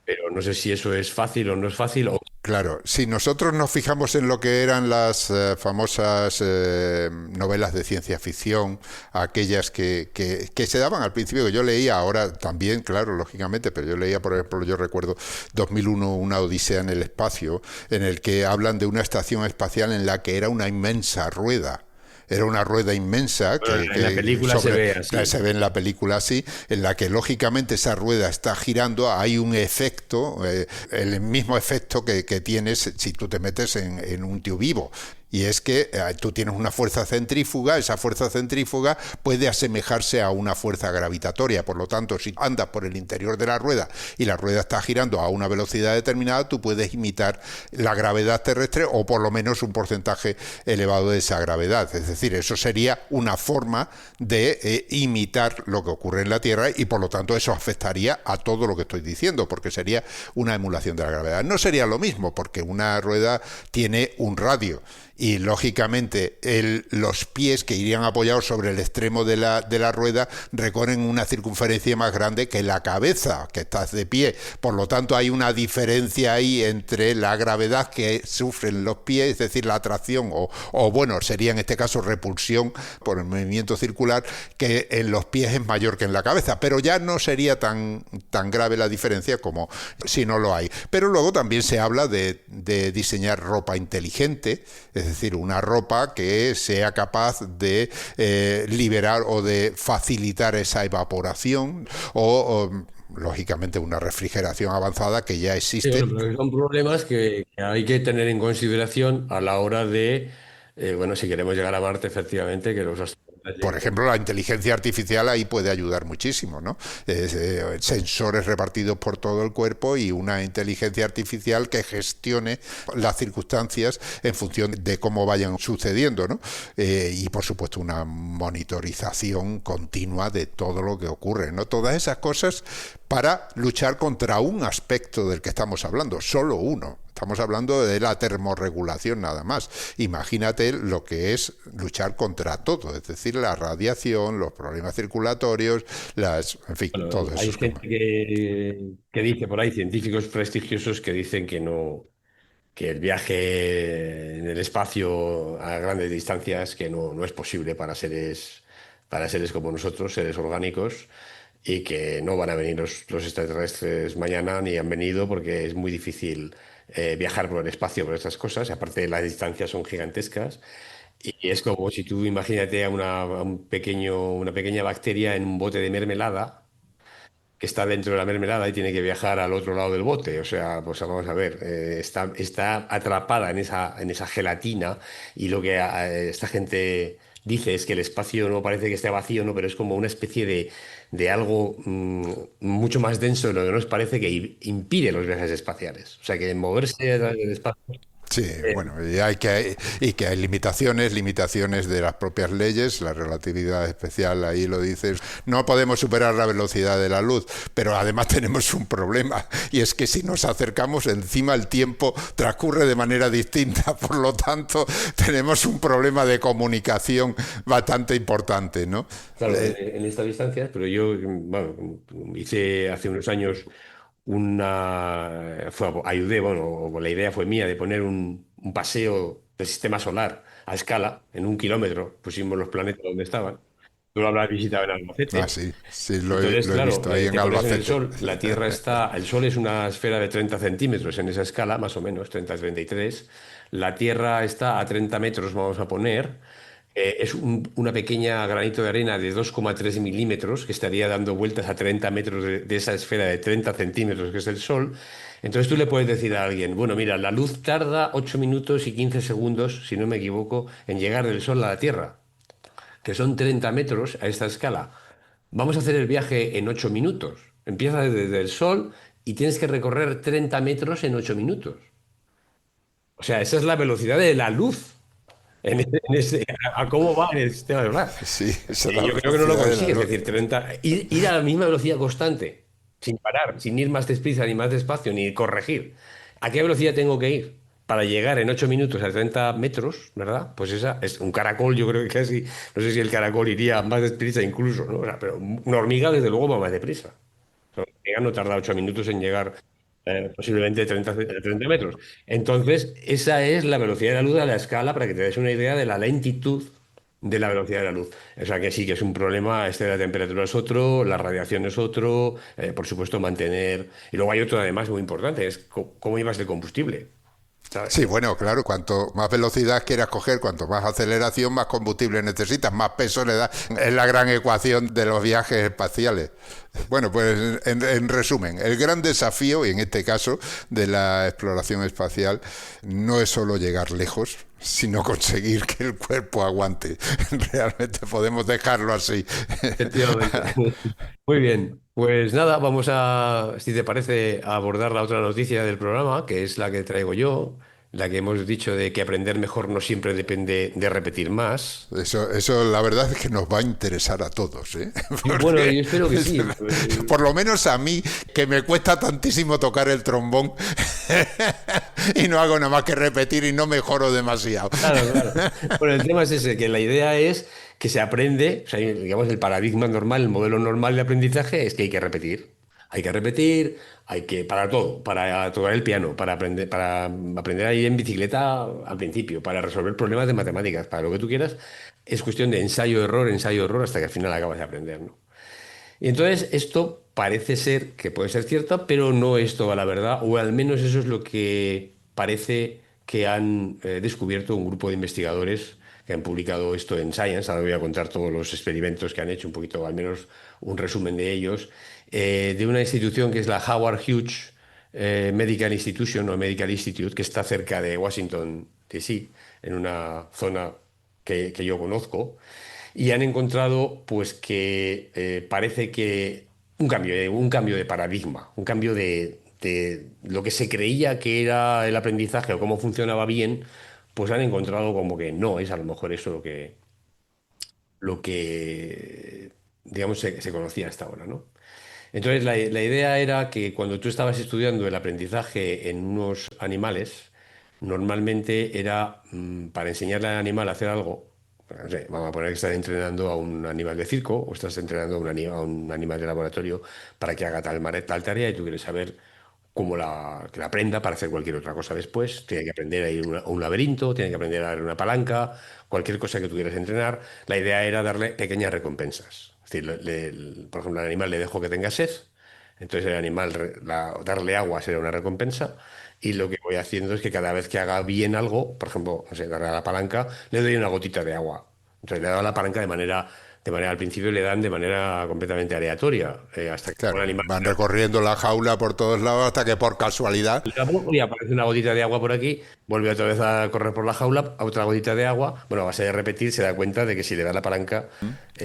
Pero no sé si eso es fácil o no es fácil. claro. Si nosotros nos fijamos en lo que eran las famosas novelas de ciencia ficción, aquellas que se daban al principio, que yo leía, ahora también, claro, lógicamente, pero yo leía, por ejemplo, yo recuerdo 2001, Una Odisea en el espacio, en el que hablan de una estación espacial en la que era una inmensa rueda. Era una rueda inmensa Bueno, en la película se ve así. se ve en la película así, en la que lógicamente esa rueda está girando, hay un efecto, el mismo efecto que tienes si tú te metes en un tío vivo. Y es que tú tienes una fuerza centrífuga, esa fuerza centrífuga puede asemejarse a una fuerza gravitatoria. Por lo tanto, si andas por el interior de la rueda y la rueda está girando a una velocidad determinada, tú puedes imitar la gravedad terrestre o por lo menos un porcentaje elevado de esa gravedad. Es decir, eso sería una forma de imitar lo que ocurre en la Tierra y por lo tanto eso afectaría a todo lo que estoy diciendo, porque sería una emulación de la gravedad. No sería lo mismo, porque una rueda tiene un radio y lógicamente los pies que irían apoyados sobre el extremo de la rueda recorren una circunferencia más grande que la cabeza, que estás de pie. Por lo tanto, hay una diferencia ahí entre la gravedad que sufren los pies, es decir, la atracción o bueno, sería en este caso repulsión por el movimiento circular, que en los pies es mayor que en la cabeza, pero ya no sería tan grave la diferencia como si no lo hay. Pero luego también se habla de diseñar ropa inteligente, es decir, una ropa que sea capaz de liberar o de facilitar esa evaporación o lógicamente una refrigeración avanzada que ya Sí, existe. bueno, pero son problemas que hay que tener en consideración a la hora de, bueno, si queremos llegar a Marte, efectivamente, que los astronautas Por lleguen. ejemplo, la inteligencia artificial ahí puede ayudar muchísimo, ¿no? Sensores repartidos por todo el cuerpo y una inteligencia artificial que gestione las circunstancias en función de cómo vayan sucediendo, ¿no? Y por supuesto una monitorización continua de todo lo que ocurre, ¿no? Todas esas cosas para luchar contra un aspecto del que estamos hablando, solo uno. Estamos hablando de la termorregulación nada más. Imagínate lo que es luchar contra todo, es decir, la radiación, los problemas circulatorios, en fin, Bueno, todo hay eso. gente que dice por ahí, científicos prestigiosos que dicen que no, que el viaje en el espacio a grandes distancias que no es posible para seres como nosotros, seres orgánicos, y que no van a venir los extraterrestres mañana ni han venido porque es muy difícil viajar por el espacio por estas cosas. Aparte, las distancias son gigantescas. Y es como si tú imagínate una pequeña bacteria en un bote de mermelada que está dentro de la mermelada y tiene que viajar al otro lado del bote. O sea, pues vamos a ver, está atrapada en esa gelatina y lo que esta gente dice es que el espacio no parece que esté vacío, ¿no? Pero es como una especie de algo mucho más denso de lo que nos parece que impide los viajes espaciales. O sea, que moverse a través del espacio Sí, bueno, y que hay limitaciones de las propias leyes, la relatividad especial, ahí lo dices. No podemos superar la velocidad de la luz, pero además tenemos un problema, y es que si nos acercamos, encima el tiempo transcurre de manera distinta, por lo tanto, tenemos un problema de comunicación bastante importante, ¿no? Claro, en estas distancias, pero yo, bueno, hice hace unos años ayudé, bueno, la idea fue mía de poner un paseo del sistema solar a escala, en 1 kilómetro, pusimos los planetas donde estaban. Tú lo habrás visitado en Ah, Albacete. sí, sí, Entonces, lo he claro, visto ahí en te pones en el Albacete. Sol, la Tierra está, el Sol es una esfera de 30 centímetros en esa escala, más o menos, 30-33. La Tierra está a 30 metros, vamos a poner. Es una pequeña granito de arena de 2,3 milímetros que estaría dando vueltas a 30 metros de esa esfera de 30 centímetros que es el Sol. Entonces tú le puedes decir a alguien, bueno, mira, la luz tarda 8 minutos y 15 segundos, si no me equivoco, en llegar del Sol a la Tierra, que son 30 metros a esta escala. Vamos a hacer el viaje en 8 minutos. Empiezas desde el Sol y tienes que recorrer 30 metros en 8 minutos. O sea, esa es la velocidad de la luz a cómo va en el sistema solar. Sí, esa es la Y yo creo que no lo velocidad de la consigue, es luz. decir, ir a la misma velocidad constante, sin parar, sin ir más deprisa ni más despacio, ni corregir. ¿A qué velocidad tengo que ir? Para llegar en 8 minutos a 30 metros, ¿verdad? Pues esa es un caracol, yo creo que casi, no sé si el caracol iría más deprisa incluso, ¿no? O sea, pero una hormiga desde luego va más deprisa. Una hormiga no tarda 8 minutos en llegar posiblemente 30 metros. Entonces, esa es la velocidad de la luz a la escala para que te des una idea de la lentitud de la velocidad de la luz. O sea que sí que es un problema, este de la temperatura es otro, la radiación es otro, por supuesto mantener... Y luego hay otro además muy importante, es cómo llevas el combustible. ¿Sabes? Sí, bueno, claro, cuanto más velocidad quieras coger, cuanto más aceleración, más combustible necesitas, más peso le das. Es la gran ecuación de los viajes espaciales. Bueno, pues en resumen, el gran desafío, y en este caso, de la exploración espacial, no es solo llegar lejos, sino conseguir que el cuerpo aguante. Realmente podemos dejarlo así. Efectivamente. Muy bien, pues nada, vamos a, si te parece, a abordar la otra noticia del programa, que es la que traigo yo, la que hemos dicho de que aprender mejor no siempre depende de repetir más. Eso la verdad es que nos va a interesar a todos, ¿eh? Bueno, yo Porque, espero que sí. por lo menos a mí, que me cuesta tantísimo tocar el trombón y no hago nada más que repetir y no mejoro demasiado. Claro, claro. Bueno, el tema es ese, que la idea es que se aprende, o sea, digamos, el paradigma normal, el modelo normal de aprendizaje es que hay que repetir. Hay que repetir, para todo, para tocar el piano, para aprender a ir en bicicleta al principio, para resolver problemas de matemáticas, para lo que tú quieras, es cuestión de ensayo, error, hasta que al final acabas de aprender, ¿no? Y entonces esto parece ser que puede ser cierto, pero no es toda la verdad, o al menos eso es lo que parece que han descubierto un grupo de investigadores que han publicado esto en Science. Ahora voy a contar todos los experimentos que han hecho, un poquito, al menos un resumen de ellos, de una institución que es la Howard Hughes Medical Institution o Medical Institute, que está cerca de Washington, D.C., en una zona que yo conozco. Y han encontrado, pues, que parece que un cambio de paradigma, un cambio de lo que se creía que era el aprendizaje o cómo funcionaba bien, pues han encontrado como que no es a lo mejor eso lo que digamos, se conocía hasta ahora, ¿no? Entonces, la idea era que cuando tú estabas estudiando el aprendizaje en unos animales, normalmente era para enseñarle al animal a hacer algo. No sé, vamos a poner que estás entrenando a un animal de circo o estás entrenando a un animal de laboratorio para que haga tal tarea y tú quieres saber que la aprenda para hacer cualquier otra cosa después. Tiene que aprender a ir a un laberinto, tiene que aprender a dar una palanca, cualquier cosa que tú quieras entrenar. La idea era darle pequeñas recompensas. Es decir, por ejemplo, al animal le dejo que tenga sed, entonces el animal, darle agua será una recompensa. Y lo que voy haciendo es que cada vez que haga bien algo, por ejemplo, no sé, darle a la palanca, le doy una gotita de agua. Entonces le he dado la palanca de manera al principio le dan de manera completamente aleatoria, hasta que un Claro, animal van recorriendo la jaula por todos lados hasta que por casualidad y aparece una gotita de agua por aquí, vuelve otra vez a correr por la jaula, a otra gotita de agua. Bueno, a base de repetir se da cuenta de que si le da la palanca,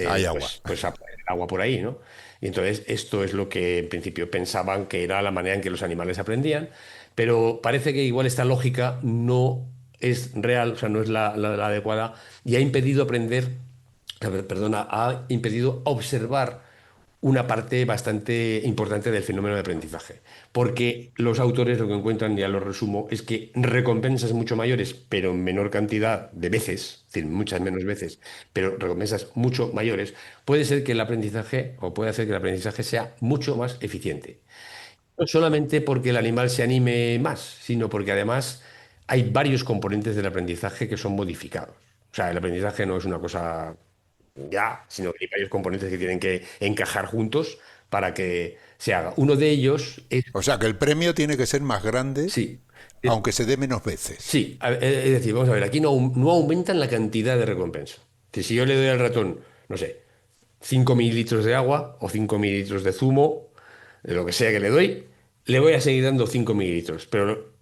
hay agua. pues aparece agua por ahí, ¿no? Y entonces esto es lo que en principio pensaban que era la manera en que los animales aprendían, pero parece que igual esta lógica no es real, o sea, no es la adecuada y ha impedido aprender, perdona, ha impedido observar una parte bastante importante del fenómeno de aprendizaje. Porque los autores lo que encuentran, ya lo resumo, es que recompensas mucho mayores, pero en menor cantidad de veces, es decir, muchas menos veces, pero recompensas mucho mayores, puede ser que el aprendizaje, o puede hacer que el aprendizaje sea mucho más eficiente. No solamente porque el animal se anime más, sino porque además hay varios componentes del aprendizaje que son modificados. O sea, el aprendizaje no es una cosa ya, sino que hay varios componentes que tienen que encajar juntos para que se haga. Uno de ellos es, O sea que el premio tiene que ser más grande, sí, aunque se dé menos veces. sí, es decir, vamos a ver, aquí no aumentan la cantidad de recompensa. Si yo le doy al ratón, no sé, 5 mililitros de agua o 5 mililitros de zumo, de lo que sea que le doy, le voy a seguir dando 5 mililitros, pero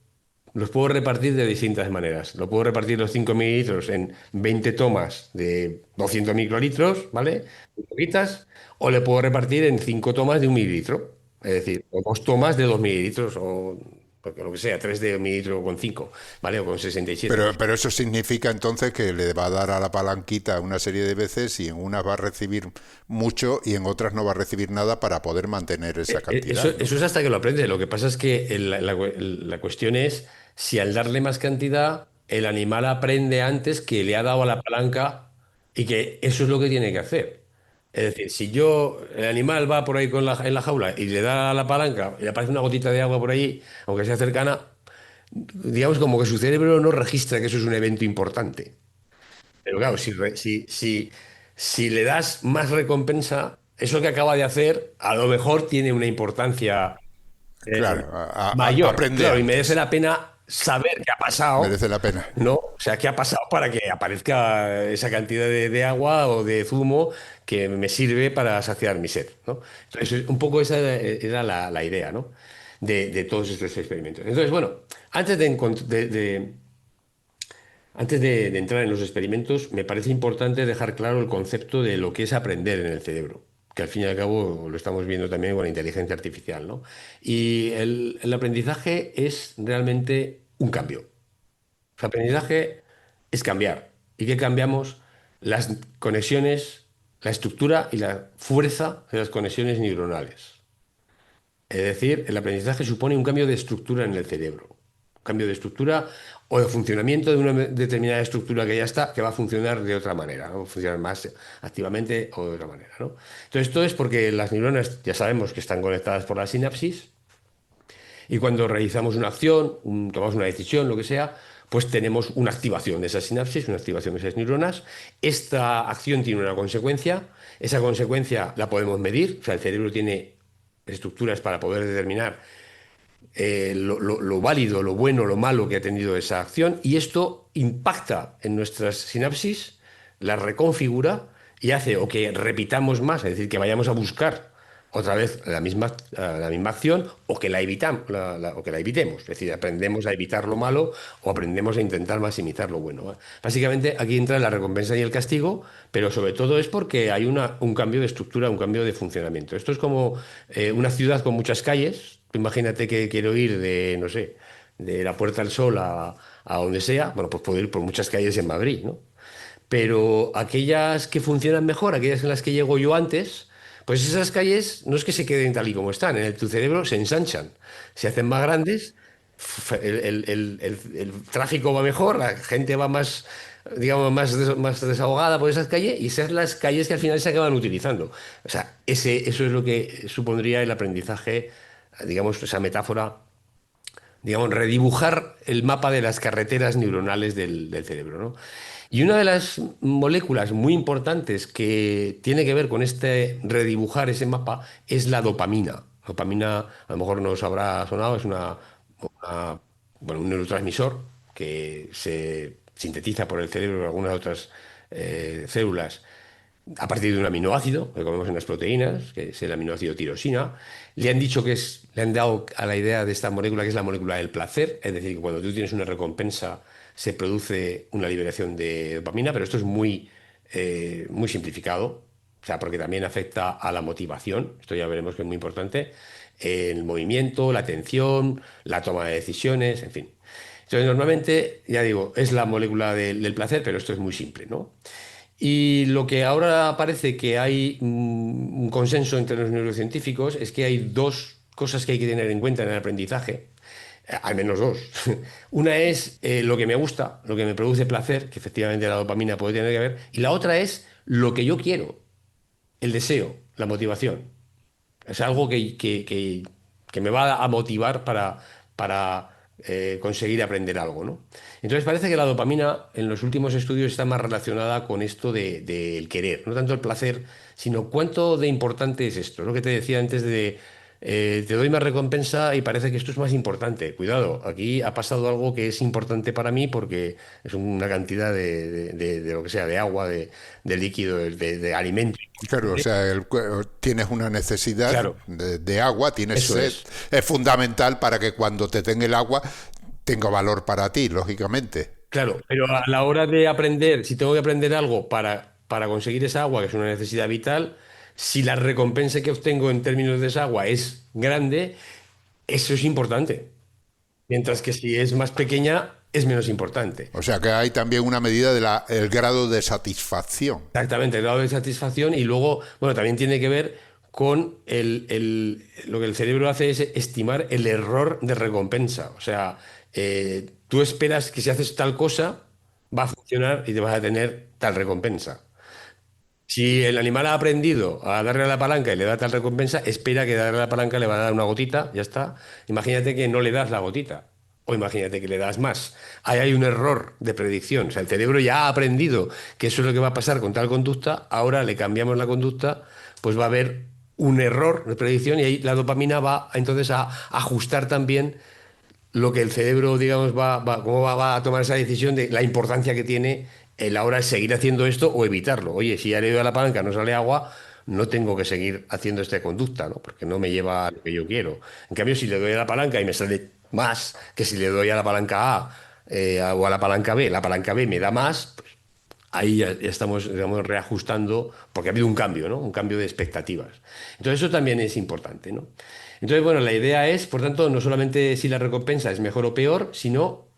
los puedo repartir de distintas maneras. Lo puedo repartir los 5 mililitros en 20 tomas de 200 microlitros, ¿vale? Muy poquitas. O le puedo repartir en 5 tomas de 1 mililitro. Es decir, o 2 tomas de 2 mililitros, o porque lo que sea, 3 de 1 mililitro con 5, ¿vale? O con 67. Pero eso significa entonces que le va a dar a la palanquita una serie de veces y en unas va a recibir mucho y en otras no va a recibir nada para poder mantener esa cantidad, Eso, ¿no? eso es hasta que lo aprende. Lo que pasa es que la cuestión es si al darle más cantidad, el animal aprende antes que le ha dado a la palanca y que eso es lo que tiene que hacer. Es decir, si el animal va por ahí en la jaula y le da a la palanca y le aparece una gotita de agua por ahí, aunque sea cercana, digamos como que su cerebro no registra que eso es un evento importante. Pero claro, si le das más recompensa, eso que acaba de hacer a lo mejor tiene una importancia Claro, mayor. aprende Claro, y merece antes. la pena saber qué ha pasado, Merece la pena. ¿no? O sea, qué ha pasado para que aparezca esa cantidad de agua o de zumo que me sirve para saciar mi sed, ¿no? Entonces, un poco esa era la idea, ¿no? De todos estos experimentos. Entonces, bueno, antes de entrar en los experimentos, me parece importante dejar claro el concepto de lo que es aprender en el cerebro, que al fin y al cabo lo estamos viendo también con la inteligencia artificial, ¿no? Y el aprendizaje es realmente un cambio. El aprendizaje es cambiar. ¿Y qué cambiamos? Las conexiones, la estructura y la fuerza de las conexiones neuronales. Es decir, el aprendizaje supone un cambio de estructura en el cerebro. Un cambio de estructura o de funcionamiento de una determinada estructura que ya está, que va a funcionar de otra manera, ¿no? Va a funcionar más activamente o de otra manera, ¿no? Entonces, esto es porque las neuronas ya sabemos que están conectadas por la sinapsis y cuando realizamos una acción, tomamos una decisión, lo que sea, pues tenemos una activación de esas sinapsis, una activación de esas neuronas. Esta acción tiene una consecuencia, esa consecuencia la podemos medir, o sea, el cerebro tiene estructuras para poder determinar lo válido, lo bueno, lo malo que ha tenido esa acción y esto impacta en nuestras sinapsis, las reconfigura y hace o que repitamos más, es decir, que vayamos a buscar otra vez la misma acción o que la o que la evitemos, es decir, aprendemos a evitar lo malo o aprendemos a intentar maximizar lo bueno. Básicamente aquí entra la recompensa y el castigo, pero sobre todo es porque hay un cambio de estructura, un cambio de funcionamiento. Esto es como una ciudad con muchas calles. Imagínate que quiero ir de, no sé, de la Puerta del Sol a donde sea. Bueno, pues puedo ir por muchas calles en Madrid, ¿no? Pero aquellas que funcionan mejor, aquellas en las que llego yo antes, pues esas calles no es que se queden tal y como están, en tu cerebro se ensanchan, se hacen más grandes, el tráfico va mejor, la gente va más, digamos, más desahogada por esas calles y esas son las calles que al final se acaban utilizando. O sea, eso es lo que supondría el aprendizaje, digamos, esa metáfora, digamos, redibujar el mapa de las carreteras neuronales del cerebro, ¿no? Y una de las moléculas muy importantes que tiene que ver con este redibujar ese mapa es la dopamina. Dopamina, a lo mejor no os habrá sonado, es una- bueno, un neurotransmisor que se sintetiza por el cerebro y algunas otras células a partir de un aminoácido que comemos en las proteínas, que es el aminoácido tirosina. Le han dado a la idea de esta molécula que es la molécula del placer, es decir, que cuando tú tienes una recompensa se produce una liberación de dopamina, pero esto es muy simplificado. O sea, porque también afecta a la motivación, esto ya veremos que es muy importante, el movimiento, la atención, la toma de decisiones, en fin. Entonces, normalmente, ya digo, es la molécula del placer, pero esto es muy simple, ¿no? Y lo que ahora parece que hay un consenso entre los neurocientíficos es que hay dos cosas que hay que tener en cuenta en el aprendizaje, al menos dos. Una es lo que me gusta, lo que me produce placer, que efectivamente la dopamina puede tener que ver, y la otra es lo que yo quiero, el deseo, la motivación. Es algo que me va a motivar para conseguir aprender algo, ¿no? Entonces parece que la dopamina en los últimos estudios está más relacionada con esto del querer, no tanto el placer, sino cuánto de importante es esto. Es lo que te decía antes de te doy más recompensa y parece que esto es más importante. Cuidado, aquí ha pasado algo que es importante para mí porque es una cantidad de lo que sea, de agua, de líquido, de alimento. Claro, o sea, tienes una necesidad Claro, de agua, tienes eso sed, es. es fundamental para que cuando te den el agua tenga valor para ti, lógicamente. Claro, pero a la hora de aprender, si tengo que aprender algo para conseguir esa agua, que es una necesidad vital, si la recompensa que obtengo en términos de esa agua es grande, eso es importante. Mientras que si es más pequeña, es menos importante. O sea que hay también una medida del grado de satisfacción. Exactamente, el grado de satisfacción y luego, bueno, también tiene que ver con lo que el cerebro hace es estimar el error de recompensa. O sea, tú esperas que si haces tal cosa, va a funcionar y te vas a tener tal recompensa. Si el animal ha aprendido a darle a la palanca y le da tal recompensa, espera que darle a la palanca le va a dar una gotita, ya está. Imagínate que no le das la gotita. O imagínate que le das más. Ahí hay un error de predicción. O sea, el cerebro ya ha aprendido que eso es lo que va a pasar con tal conducta. Ahora le cambiamos la conducta, pues va a haber un error de predicción y ahí la dopamina va entonces a ajustar también lo que el cerebro, digamos, cómo va a tomar esa decisión de la importancia que tiene el ahora seguir haciendo esto o evitarlo. Oye, si ya le doy a la palanca, no sale agua, no tengo que seguir haciendo esta conducta, ¿no? Porque no me lleva a lo que yo quiero. En cambio, si le doy a la palanca y me sale más que si le doy a la palanca A o a la palanca B me da más, pues ahí ya estamos, digamos, reajustando, porque ha habido un cambio, ¿no? Un cambio de expectativas. Entonces, eso también es importante, ¿no? Entonces, bueno, la idea es, por tanto, no solamente si la recompensa es mejor o peor, sino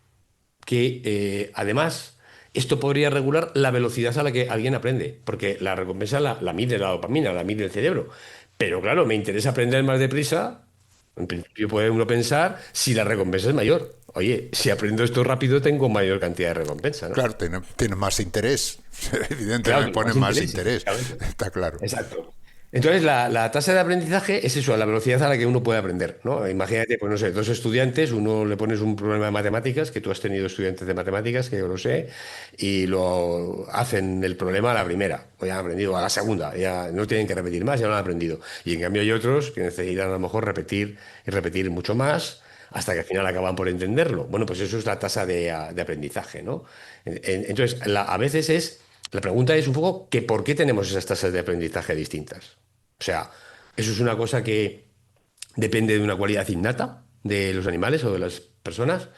que además esto podría regular la velocidad a la que alguien aprende, porque la recompensa la mide la dopamina, la mide el cerebro. Pero claro, me interesa aprender más deprisa. En principio puede uno pensar si la recompensa es mayor. Oye, si aprendo esto rápido, tengo mayor cantidad de recompensa, ¿no? Claro, tienes más interés. Claro, Evidentemente tengo más pones más interés, interés. efectivamente. Está claro. Exacto. Entonces, la tasa de aprendizaje es eso, la velocidad a la que uno puede aprender, ¿no? Imagínate, pues no sé, dos estudiantes, uno le pones un problema de matemáticas, que tú has tenido estudiantes de matemáticas, que yo lo sé, y lo hacen el problema a la primera, o ya han aprendido a la segunda, ya no tienen que repetir más, ya lo han aprendido. Y en cambio hay otros que necesitan a lo mejor repetir y repetir mucho más hasta que al final acaban por entenderlo. Bueno, pues eso es la tasa de aprendizaje, ¿no? Entonces, a veces la pregunta es un poco que ¿por qué tenemos esas tasas de aprendizaje distintas? O sea, eso es una cosa que depende de una cualidad innata de los animales o de las personas,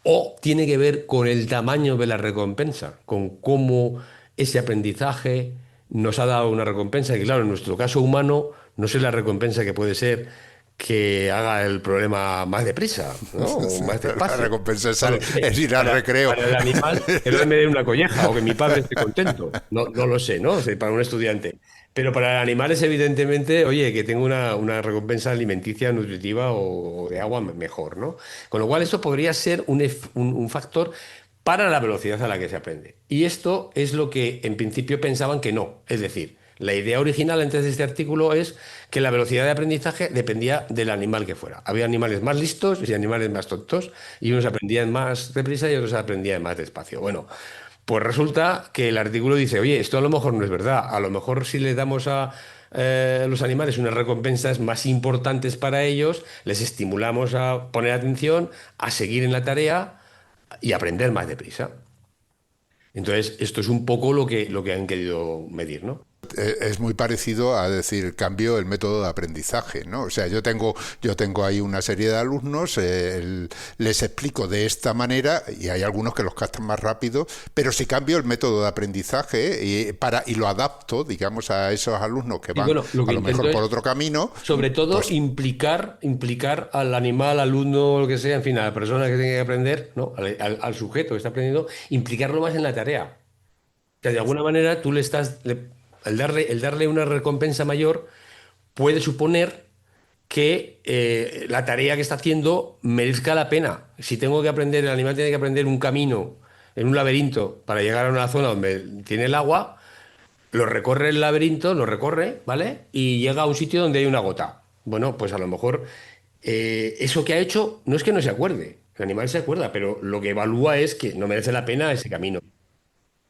o tiene que ver con el tamaño de la recompensa, con cómo ese aprendizaje nos ha dado una recompensa, y claro, en nuestro caso humano, no sé la recompensa que puede ser que haga el problema más deprisa, ¿no? O más La despacio. recompensa No lo es sé. ir al recreo. Para el animal, que no me dé una colleja o que mi padre esté contento. No, no lo sé, ¿no? O sea, para un estudiante. Pero para el animal es evidentemente, oye, que tengo una recompensa alimenticia, nutritiva o de agua mejor, ¿no? Con lo cual, esto podría ser un factor para la velocidad a la que se aprende. Y esto es lo que en principio pensaban que no. Es decir, la idea original antes de este artículo es que la velocidad de aprendizaje dependía del animal que fuera. Había animales más listos y animales más tontos, y unos aprendían más deprisa y otros aprendían más despacio. Bueno, pues resulta que el artículo dice, oye, esto a lo mejor no es verdad. A lo mejor si le damos a los animales unas recompensas más importantes para ellos, les estimulamos a poner atención, a seguir en la tarea y aprender más deprisa. Entonces, esto es un poco lo que han querido medir, ¿no? Es muy parecido a decir cambio el método de aprendizaje, ¿no? O sea, yo tengo ahí una serie de alumnos, les explico de esta manera y hay algunos que los captan más rápido, pero si cambio el método de aprendizaje y lo adapto, digamos, a esos alumnos que Y van bueno, lo que a lo mejor intento por es, otro camino, sobre todo, pues implicar al animal, al alumno, lo que sea, en fin, a la persona que tiene que aprender, ¿no? Al sujeto que está aprendiendo, implicarlo más en la tarea. Que de alguna manera tú el darle una recompensa mayor puede suponer que la tarea que está haciendo merezca la pena. Si tengo que aprender, el animal tiene que aprender un camino en un laberinto para llegar a una zona donde tiene el agua, lo recorre el laberinto, lo recorre, ¿vale? Y llega a un sitio donde hay una gota. Bueno, pues a lo mejor eso que ha hecho no es que no se acuerde. El animal se acuerda, pero lo que evalúa es que no merece la pena ese camino.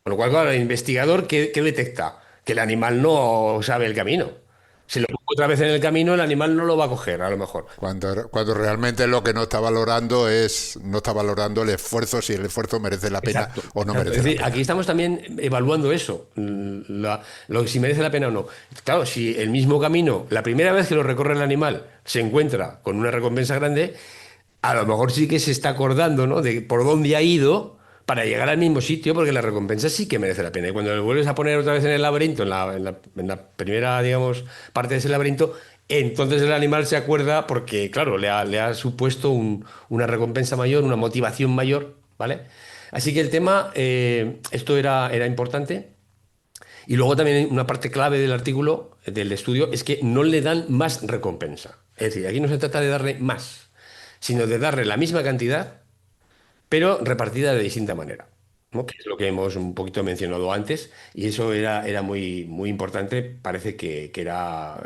Con lo cual, claro, el investigador, ¿qué detecta? Que el animal no sabe el camino. Si lo pongo otra vez en el camino, el animal no lo va a coger, a lo mejor. cuando realmente lo que no está valorando el esfuerzo, si el esfuerzo merece la pena Exacto, o no exacto. Es merece la decir, aquí pena. estamos también evaluando eso, si merece la pena o no. Claro, si el mismo camino, la primera vez que lo recorre el animal, se encuentra con una recompensa grande, a lo mejor sí que se está acordando, ¿no? De por dónde ha ido para llegar al mismo sitio, porque la recompensa sí que merece la pena. Y cuando lo vuelves a poner otra vez en el laberinto, en la primera, digamos, parte de ese laberinto, entonces el animal se acuerda porque, claro, le ha supuesto una recompensa mayor, una motivación mayor, ¿vale? Así que el tema, esto era importante. Y luego también una parte clave del artículo, del estudio, es que no le dan más recompensa. Es decir, aquí no se trata de darle más, sino de darle la misma cantidad, pero repartida de distinta manera, ¿no? Que es lo que hemos un poquito mencionado antes, y eso era muy, muy importante, parece que era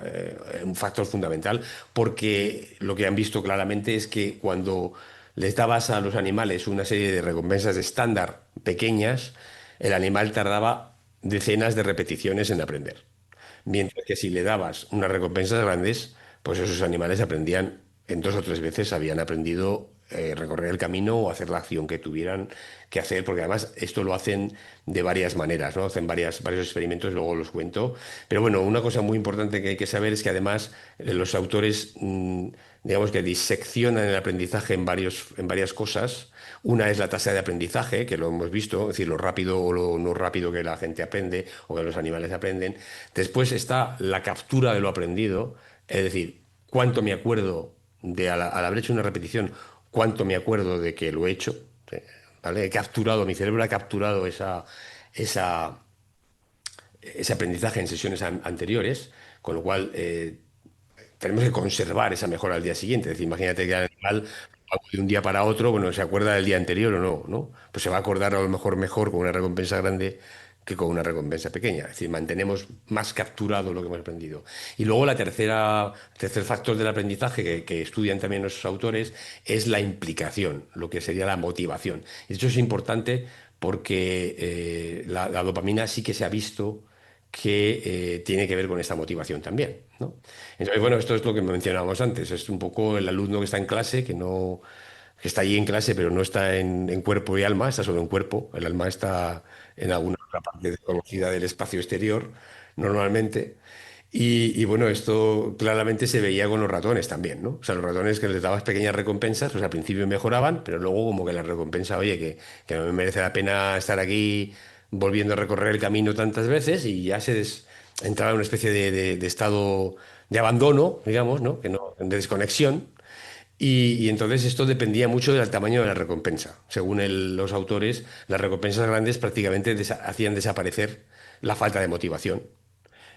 un factor fundamental, porque lo que han visto claramente es que cuando les dabas a los animales una serie de recompensas estándar pequeñas, el animal tardaba decenas de repeticiones en aprender. Mientras que si le dabas unas recompensas grandes, pues esos animales aprendían en 2 o 3 veces, habían aprendido recorrer el camino o hacer la acción que tuvieran que hacer, porque además esto lo hacen de varias maneras, ¿no? Hacen varios experimentos, luego los cuento. Pero bueno, una cosa muy importante que hay que saber es que además los autores, digamos que diseccionan el aprendizaje en varias cosas. Una es la tasa de aprendizaje, que lo hemos visto, es decir, lo rápido o lo no rápido que la gente aprende o que los animales aprenden. Después está la captura de lo aprendido, es decir, cuánto me acuerdo al haber hecho una repetición, cuánto me acuerdo de que lo he hecho, ¿vale? He capturado, mi cerebro ha capturado esa, ese aprendizaje en sesiones anteriores, con lo cual tenemos que conservar esa mejora al día siguiente. Es decir, imagínate que el animal de un día para otro, bueno, se acuerda del día anterior o no, ¿no? Pues se va a acordar a lo mejor con una recompensa grande que con una recompensa pequeña. Es decir, mantenemos más capturado lo que hemos aprendido. Y luego tercer factor del aprendizaje que estudian también nuestros autores es la implicación, lo que sería la motivación. Y esto es importante porque la dopamina sí que se ha visto que tiene que ver con esta motivación también, ¿no? Entonces, bueno, esto es lo que mencionábamos antes, es un poco el alumno que está en clase, que está allí en clase, pero no está en cuerpo y alma, está solo en cuerpo, el alma está en alguna otra parte desconocida del espacio exterior, normalmente. Y bueno, esto claramente se veía con los ratones también, ¿no? O sea, los ratones que les dabas pequeñas recompensas, pues al principio mejoraban, pero luego como que la recompensa, oye, que no me merece la pena estar aquí volviendo a recorrer el camino tantas veces y ya entraba en una especie de estado de abandono, digamos, ¿no? Que no, de desconexión. Y entonces esto dependía mucho del tamaño de la recompensa. Según los autores, las recompensas grandes prácticamente hacían desaparecer la falta de motivación.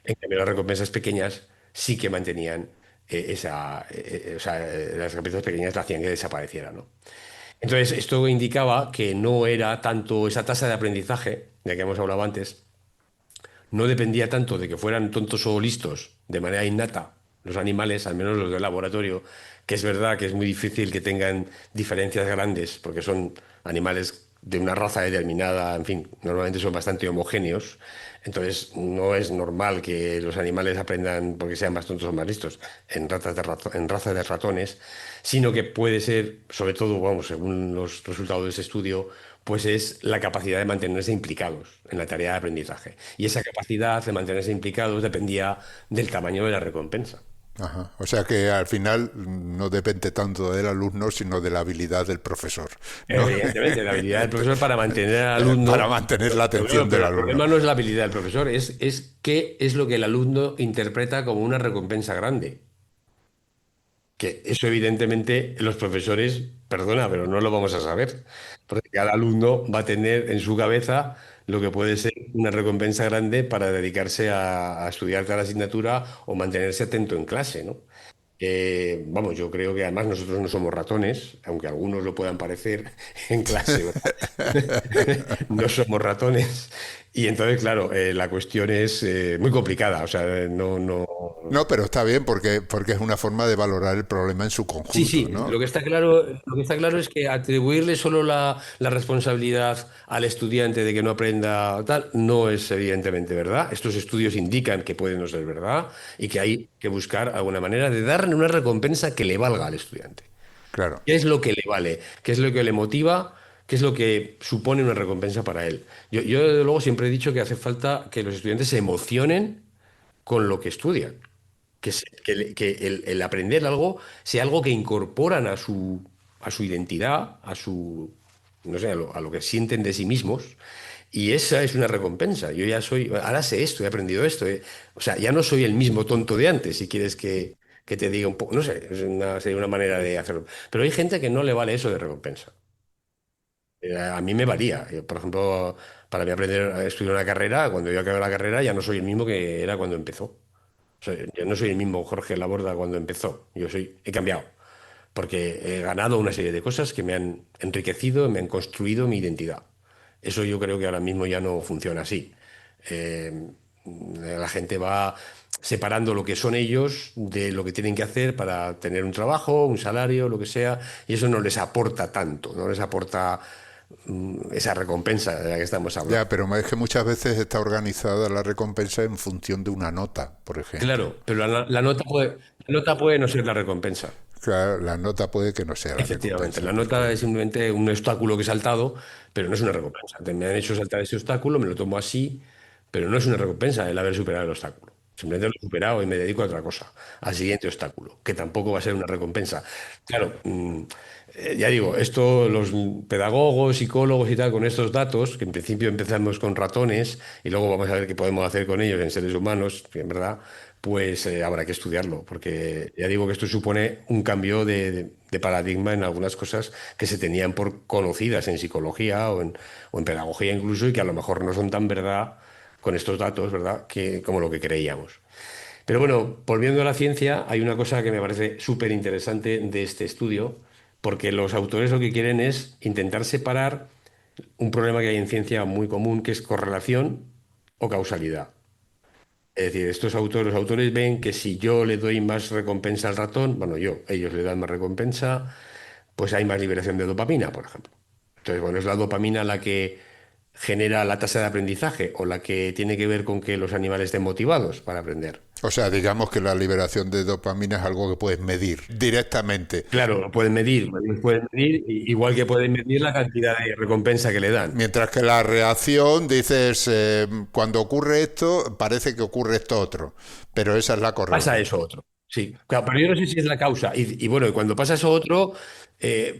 En cambio, las recompensas pequeñas sí que mantenían o sea, las recompensas pequeñas la hacían que desapareciera, ¿no? Entonces, esto indicaba que no era tanto esa tasa de aprendizaje, de que hemos hablado antes, no dependía tanto de que fueran tontos o listos de manera innata los animales, al menos los del laboratorio, que es verdad que es muy difícil que tengan diferencias grandes, porque son animales de una raza determinada, en fin, normalmente son bastante homogéneos. Entonces, no es normal que los animales aprendan porque sean más tontos o más listos en razas de ratones, sino que puede ser, sobre todo, vamos, según los resultados de ese estudio, pues es la capacidad de mantenerse implicados en la tarea de aprendizaje. Y esa capacidad de mantenerse implicados dependía del tamaño de la recompensa. Ajá. O sea que al final no depende tanto del alumno, sino de la habilidad del profesor, ¿no? Evidentemente, la habilidad del profesor para mantener al Para alumno. mantener la Pero bueno, atención del pero el alumno. problema no es la habilidad del profesor, es qué es lo que el alumno interpreta como una recompensa grande. Que eso evidentemente los profesores, perdona, pero no lo vamos a saber, porque cada alumno va a tener en su cabeza lo que puede ser una recompensa grande para dedicarse a estudiar tal asignatura o mantenerse atento en clase, ¿no? Vamos, yo creo que además nosotros no somos ratones, aunque algunos lo puedan parecer en clase, ¿verdad? No somos ratones. Y entonces, claro, la cuestión es muy complicada. O sea, no. No, pero está bien porque es una forma de valorar el problema en su Sí, conjunto, sí, ¿no? lo que está claro es que atribuirle solo la responsabilidad al estudiante de que no aprenda tal no es evidentemente verdad. Estos estudios indican que puede no ser verdad y que hay que buscar alguna manera de darle una recompensa que le valga al estudiante. Claro. ¿Qué es lo que le vale? ¿Qué es lo que le motiva? ¿Qué es lo que supone una recompensa para él? Yo, desde luego siempre he dicho que hace falta que los estudiantes se emocionen con lo que estudian, que el aprender algo sea algo que incorporan a su identidad, no sé, a lo que sienten de sí mismos. Y esa es una recompensa. Yo ya soy, ahora sé esto, he aprendido esto. O sea, ya no soy el mismo tonto de antes, si quieres que te diga un poco, no sé, sería una manera de hacerlo. Pero hay gente que no le vale eso de recompensa. A mí me valía. Por ejemplo, para mí aprender a estudiar una carrera, cuando yo acabé la carrera ya no soy el mismo que era cuando empezó. O sea, yo no soy el mismo Jorge Laborda cuando empezó. He cambiado. Porque he ganado una serie de cosas que me han enriquecido, me han construido mi identidad. Eso yo creo que ahora mismo ya no funciona así. Eh, la gente va separando lo que son ellos de lo que tienen que hacer para tener un trabajo, un salario, lo que sea, y eso no les aporta tanto, no les aporta esa recompensa de la que estamos hablando. Ya, pero es que muchas veces está organizada la recompensa en función de una nota, por ejemplo. Claro, pero la nota puede no ser la recompensa. Claro, la nota puede que no sea la Efectivamente, recompensa, la nota porque es simplemente un obstáculo que he saltado, pero no es una recompensa. Me han hecho saltar ese obstáculo, me lo tomo así, pero no es una recompensa el haber superado el obstáculo. Simplemente lo he superado y me dedico a otra cosa, al siguiente obstáculo, que tampoco va a ser una recompensa. Claro, ya digo, esto los pedagogos, psicólogos y tal, con estos datos, que en principio empezamos con ratones y luego vamos a ver qué podemos hacer con ellos en seres humanos, que en verdad, pues habrá que estudiarlo, porque ya digo que esto supone un cambio de paradigma en algunas cosas que se tenían por conocidas en psicología o en pedagogía incluso y que a lo mejor no son tan verdad con estos datos, ¿verdad?, como lo que creíamos. Pero bueno, volviendo a la ciencia, hay una cosa que me parece súper interesante de este estudio, porque los autores lo que quieren es intentar separar un problema que hay en ciencia muy común, que es correlación o causalidad. Es decir, los autores ven que si yo le doy más recompensa al ratón, bueno, ellos le dan más recompensa, pues hay más liberación de dopamina, por ejemplo. Entonces, bueno, es la dopamina la que genera la tasa de aprendizaje o la que tiene que ver con que los animales estén motivados para aprender. o sea, digamos que la liberación de dopamina es algo que puedes medir directamente. Claro, lo pueden medir, igual que pueden medir la cantidad de recompensa que le dan. Mientras que la reacción, dices, cuando ocurre esto, parece que ocurre esto otro, pero esa es la Pasa correlación. eso otro. Sí, claro, pero yo no sé si es la causa. Y bueno, y cuando pasa eso otro,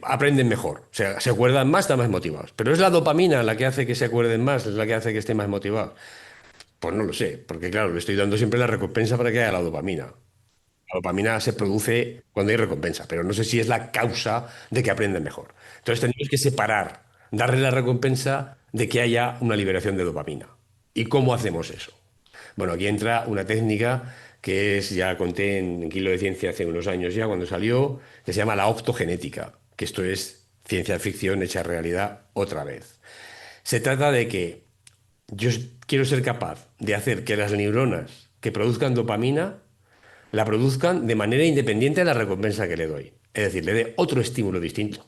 aprenden mejor. O sea, se acuerdan más, están más motivados. Pero es la dopamina la que hace que se acuerden más, es la que hace que estén más motivados. Pues no lo sé, porque claro, le estoy dando siempre la recompensa para que haya la dopamina. La dopamina se produce cuando hay recompensa, pero no sé si es la causa de que aprenden mejor. Entonces tenemos que separar, darle la recompensa de que haya una liberación de dopamina. ¿Y cómo hacemos eso? Bueno, aquí entra una técnica que ya conté en Kilo de Ciencia hace unos años ya, cuando salió, que se llama la optogenética, que esto es ciencia ficción hecha realidad otra vez. Se trata de que yo quiero ser capaz de hacer que las neuronas que produzcan dopamina la produzcan de manera independiente de la recompensa que le doy. Es decir, le dé otro estímulo distinto.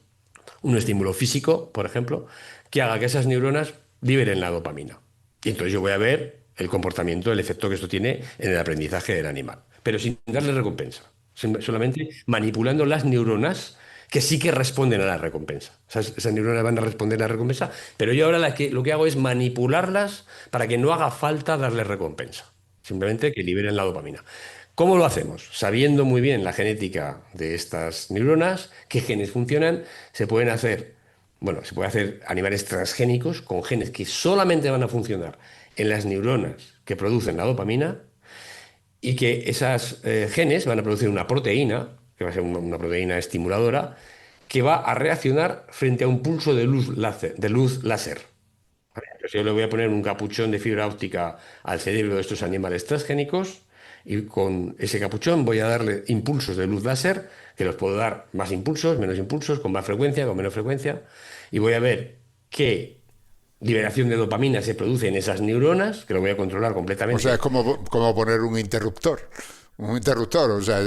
un estímulo físico, por ejemplo, que haga que esas neuronas liberen la dopamina. Y entonces yo voy a ver el comportamiento, el efecto que esto tiene en el aprendizaje del animal, pero sin darle recompensa, solamente manipulando las neuronas que sí que responden a la recompensa. Esas neuronas van a responder a la recompensa, pero yo ahora lo que hago es manipularlas para que no haga falta darle recompensa, simplemente que liberen la dopamina. ¿Cómo lo hacemos? Sabiendo muy bien la genética de estas neuronas, qué genes funcionan, se pueden hacer, bueno, se puede hacer animales transgénicos con genes que solamente van a funcionar en las neuronas que producen la dopamina y que esas genes van a producir una proteína, que va a ser una proteína estimuladora, que va a reaccionar frente a un pulso de luz láser. ¿Vale? Entonces yo le voy a poner un capuchón de fibra óptica al cerebro de estos animales transgénicos y con ese capuchón voy a darle impulsos de luz láser, que los puedo dar más impulsos, menos impulsos, con más frecuencia, con menos frecuencia, y voy a ver qué liberación de dopamina se produce en esas neuronas, que lo voy a controlar O sea, completamente. es como poner un interruptor. Un interruptor, o sea,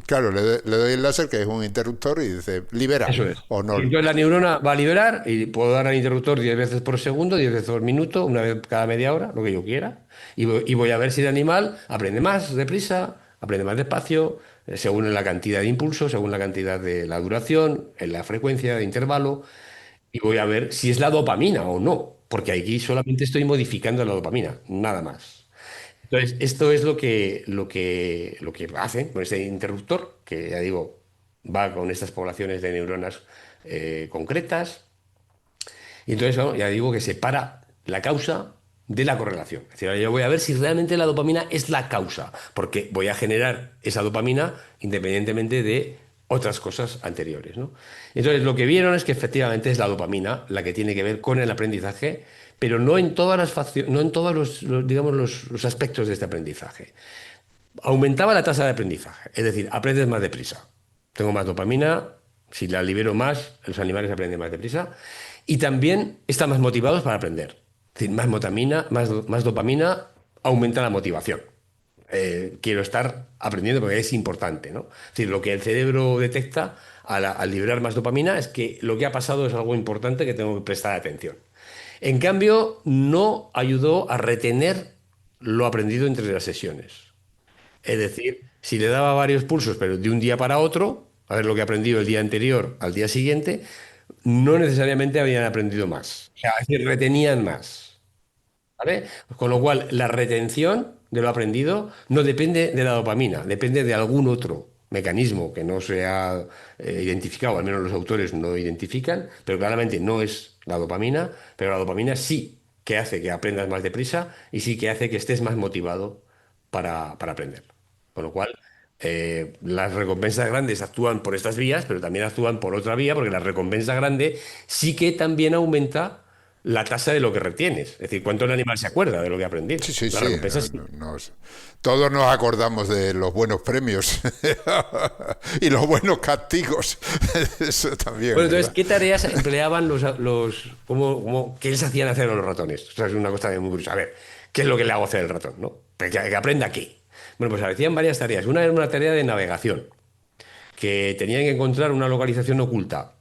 claro, le doy el láser, que es un interruptor, y dice, libera, Eso es. o Y no. entonces la neurona va a liberar y puedo dar al interruptor 10 veces por segundo, 10 veces por minuto, una vez cada media hora, lo que yo quiera. Y voy a ver si el animal aprende más deprisa, aprende más despacio, según la cantidad de impulsos, según la cantidad de la duración, en la frecuencia de intervalo. Y voy a ver si es la dopamina o no, porque aquí solamente estoy modificando la dopamina, nada más. Entonces, esto es lo que hacen con este interruptor, que ya digo, va con estas poblaciones de neuronas concretas. Y entonces, bueno, ya digo que separa la causa de la correlación. Es decir, ahora yo voy a ver si realmente la dopamina es la causa, porque voy a generar esa dopamina independientemente de otras cosas anteriores, ¿no? Entonces, lo que vieron es que efectivamente es la dopamina la que tiene que ver con el aprendizaje, pero no en todas no en todos digamos, los aspectos de este aprendizaje. Aumentaba la tasa de aprendizaje, es decir, aprendes más deprisa. Tengo más dopamina, si la libero más, los animales aprenden más deprisa. Y también están más motivados para aprender. Es decir, más dopamina aumenta la motivación. Quiero estar aprendiendo porque es importante, ¿no? Es decir, lo que el cerebro detecta al liberar más dopamina es que lo que ha pasado es algo importante que tengo que prestar atención. En cambio, no ayudó a retener lo aprendido entre las sesiones. Es decir, si le daba varios pulsos, pero de un día para otro, a ver lo que ha aprendido el día anterior al día siguiente, no necesariamente habían aprendido más. O sea, es decir, retenían más. ¿Vale? Con lo cual, la retención de lo aprendido no depende de la dopamina, depende de algún otro mecanismo que no se ha identificado, al menos los autores no identifican, pero claramente no es la dopamina, pero la dopamina sí que hace que aprendas más deprisa y sí que hace que estés más motivado para aprender. Con lo cual, las recompensas grandes actúan por estas vías, pero también actúan por otra vía, porque la recompensa grande sí que también aumenta la tasa de lo que retienes. Es decir, cuánto el animal se acuerda de lo que ha aprendido. Sí, sí, La sí. recompensa sí. Todos nos acordamos de los buenos premios y los buenos castigos. Eso también es Bueno, entonces, verdad. ¿qué tareas empleaban qué les hacían hacer a los ratones? O sea, es una cosa muy curiosa. A ver, ¿qué es lo que le hago hacer al ratón, no? Que aprenda qué. Bueno, pues hacían varias tareas. Una era una tarea de navegación, que tenían que encontrar una localización oculta,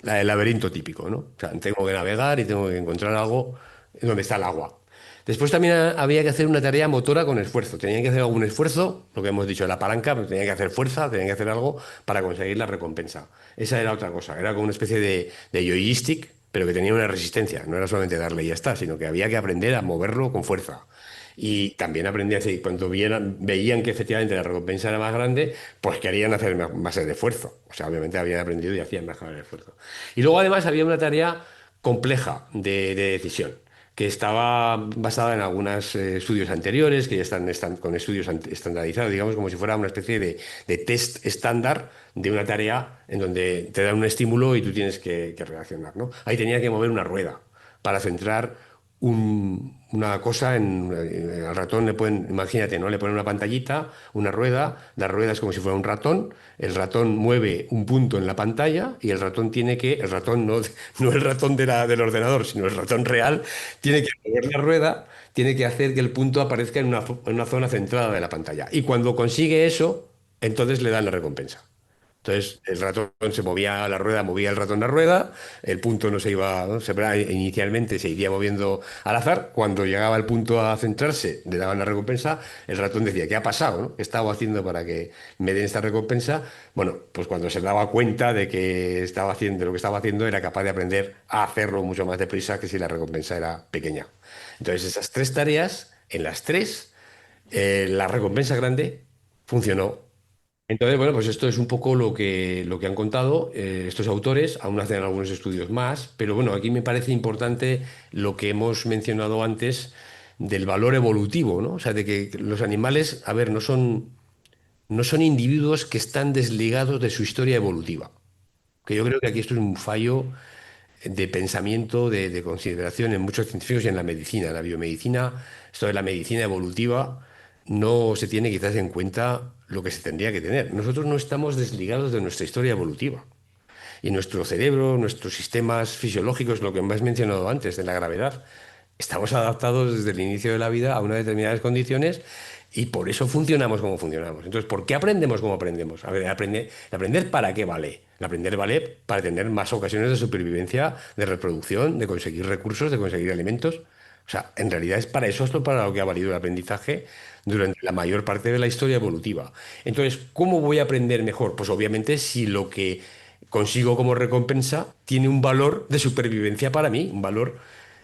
la del laberinto típico, ¿no? O sea, tengo que navegar y tengo que encontrar algo donde está el agua. Después también había que hacer una tarea motora con esfuerzo. Tenían que hacer algún esfuerzo, lo que hemos dicho de la palanca, pero tenían que hacer fuerza, tenían que hacer algo para conseguir la recompensa. Esa era otra cosa. Era como una especie de joystick, pero que tenía una resistencia. No era solamente darle y ya está, sino que había que aprender a moverlo con fuerza. Y también aprendían, si cuando veían que efectivamente la recompensa era más grande, pues querían hacer más el esfuerzo. O sea, obviamente habían aprendido y hacían mejor el esfuerzo. Y luego además había una tarea compleja de decisión, que estaba basada en algunos estudios anteriores, que ya están con estudios estandarizados, digamos, como si fuera una especie de test estándar de una tarea en donde te dan un estímulo y tú tienes que reaccionar, ¿no? Ahí tenía que mover una rueda para centrar una cosa al ratón le pueden, imagínate, ¿no? Le ponen una pantallita, una rueda, la rueda es como si fuera un ratón, el ratón mueve un punto en la pantalla y el ratón no, no el ratón del ordenador, sino el ratón real, tiene que mover la rueda, tiene que hacer que el punto aparezca en una zona centrada de la pantalla. Y cuando consigue eso, entonces le dan la recompensa. Entonces el ratón se movía a la rueda, movía el ratón la rueda, el punto no se iba, ¿no? Inicialmente se iría moviendo al azar. Cuando llegaba el punto a centrarse, le daban la recompensa, el ratón decía, ¿qué ha pasado, no? ¿Qué estaba haciendo para que me den esta recompensa? Bueno, pues cuando se daba cuenta de que estaba haciendo lo que estaba haciendo, era capaz de aprender a hacerlo mucho más deprisa que si la recompensa era pequeña. Entonces esas tres tareas, en las tres, la recompensa grande funcionó. Entonces, bueno, pues esto es un poco lo que han contado estos autores, aún hacen algunos estudios más, pero bueno, aquí me parece importante lo que hemos mencionado antes del valor evolutivo, ¿no? O sea, de que los animales, a ver, no son individuos que están desligados de su historia evolutiva. Que yo creo que aquí esto es un fallo de pensamiento, de consideración en muchos científicos y en la medicina. En la biomedicina, esto de la medicina evolutiva, no se tiene quizás en cuenta lo que se tendría que tener. Nosotros no estamos desligados de nuestra historia evolutiva. Y nuestro cerebro, nuestros sistemas fisiológicos, lo que me has mencionado antes de la gravedad, estamos adaptados desde el inicio de la vida a unas determinadas condiciones y por eso funcionamos como funcionamos. Entonces, ¿por qué aprendemos como aprendemos? A ver, aprender ¿para qué vale? El aprender vale para tener más ocasiones de supervivencia, de reproducción, de conseguir recursos, de conseguir alimentos. O sea, en realidad es para eso, esto es para lo que ha valido el aprendizaje durante la mayor parte de la historia evolutiva. Entonces, ¿cómo voy a aprender mejor? Pues obviamente si lo que consigo como recompensa tiene un valor de supervivencia para mí, un valor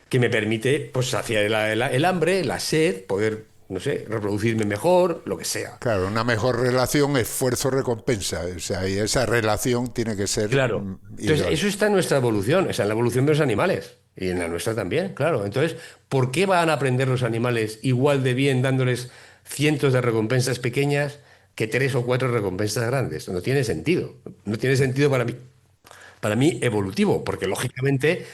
que me permite pues saciar el hambre, la sed, poder, no sé, reproducirme mejor, lo que sea. Claro, una mejor relación esfuerzo-recompensa. O sea, y esa relación tiene que ser Claro. Entonces, idónea. eso está en nuestra evolución, o sea, en la evolución de los animales. Y en la nuestra también, claro. Entonces, ¿por qué van a aprender los animales igual de bien dándoles cientos de recompensas pequeñas que tres o cuatro recompensas grandes? No tiene sentido. No tiene sentido para mí evolutivo, porque lógicamente,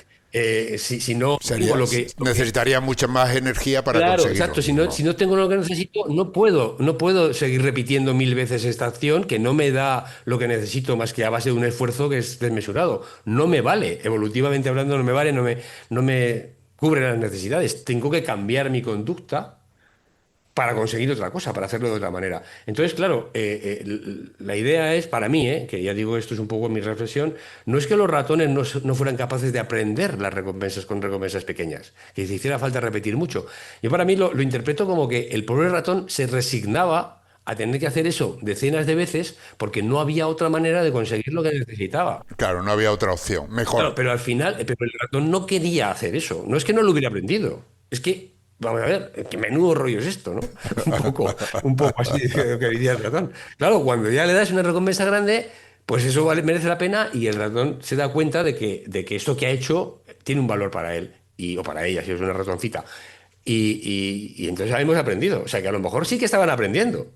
si no tengo Sería, lo que necesitaría mucha más energía para claro, conseguirlo. exacto. Si no tengo lo que necesito, no puedo seguir repitiendo mil veces esta acción que no me da lo que necesito más que a base de un esfuerzo que es desmesurado. No me vale, evolutivamente hablando, no me vale, no me cubre las necesidades. Tengo que cambiar mi conducta para conseguir otra cosa, para hacerlo de otra manera. Entonces, claro, la idea es, para mí, que ya digo, esto es un poco mi reflexión, no es que los ratones no fueran capaces de aprender las recompensas con recompensas pequeñas, que se hiciera falta repetir mucho. Yo para mí lo interpreto como que el pobre ratón se resignaba a tener que hacer eso decenas de veces porque no había otra manera de conseguir lo que necesitaba. Claro, no había otra opción. Claro, Mejor. pero al final, pero el ratón no quería hacer eso. No es que no lo hubiera aprendido. Es que, vamos a ver, qué menudo rollo es esto, ¿no? Un poco así que diría el ratón. Claro, cuando ya le das una recompensa grande, pues eso merece la pena y el ratón se da cuenta de que esto que ha hecho tiene un valor para él o para ella, si es una ratoncita. Y entonces hemos aprendido. O sea, que a lo mejor sí que estaban aprendiendo.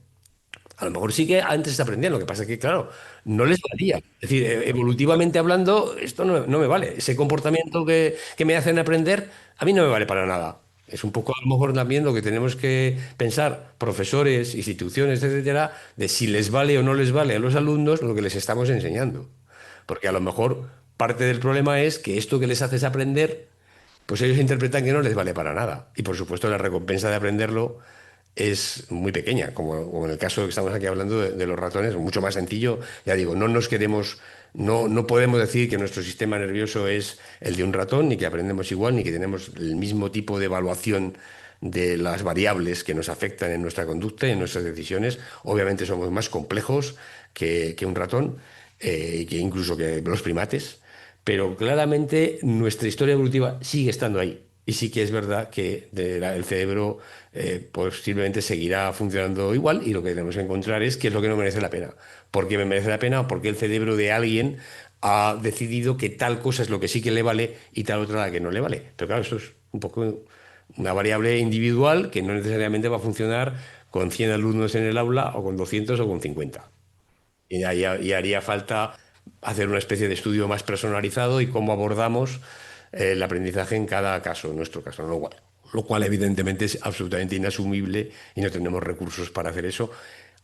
A lo mejor sí que antes se aprendían, lo que pasa es que, claro, no les valía. Es decir, evolutivamente hablando, esto no me vale. Ese comportamiento que me hacen aprender, a mí no me vale para nada. Es un poco a lo mejor también lo que tenemos que pensar, profesores, instituciones, etcétera, de si les vale o no les vale a los alumnos lo que les estamos enseñando. Porque a lo mejor parte del problema es que esto que les haces aprender, pues ellos interpretan que no les vale para nada. Y por supuesto la recompensa de aprenderlo es muy pequeña, como en el caso que estamos aquí hablando de los ratones, mucho más sencillo. Ya digo, no nos queremos, no podemos decir que nuestro sistema nervioso es el de un ratón, ni que aprendemos igual, ni que tenemos el mismo tipo de evaluación de las variables que nos afectan en nuestra conducta y en nuestras decisiones. Obviamente somos más complejos que un ratón, que incluso que los primates, pero claramente nuestra historia evolutiva sigue estando ahí. Y sí que es verdad que el cerebro posiblemente seguirá funcionando igual y lo que tenemos que encontrar es qué es lo que no merece la pena. ¿Por qué me merece la pena? Porque el cerebro de alguien ha decidido que tal cosa es lo que sí que le vale y tal otra la que no le vale. Pero claro, esto es un poco una variable individual que no necesariamente va a funcionar con 100 alumnos en el aula o con 200 o con 50. Y haría falta hacer una especie de estudio más personalizado y cómo abordamos el aprendizaje en cada caso, en nuestro caso, lo cual evidentemente es absolutamente inasumible y no tenemos recursos para hacer eso.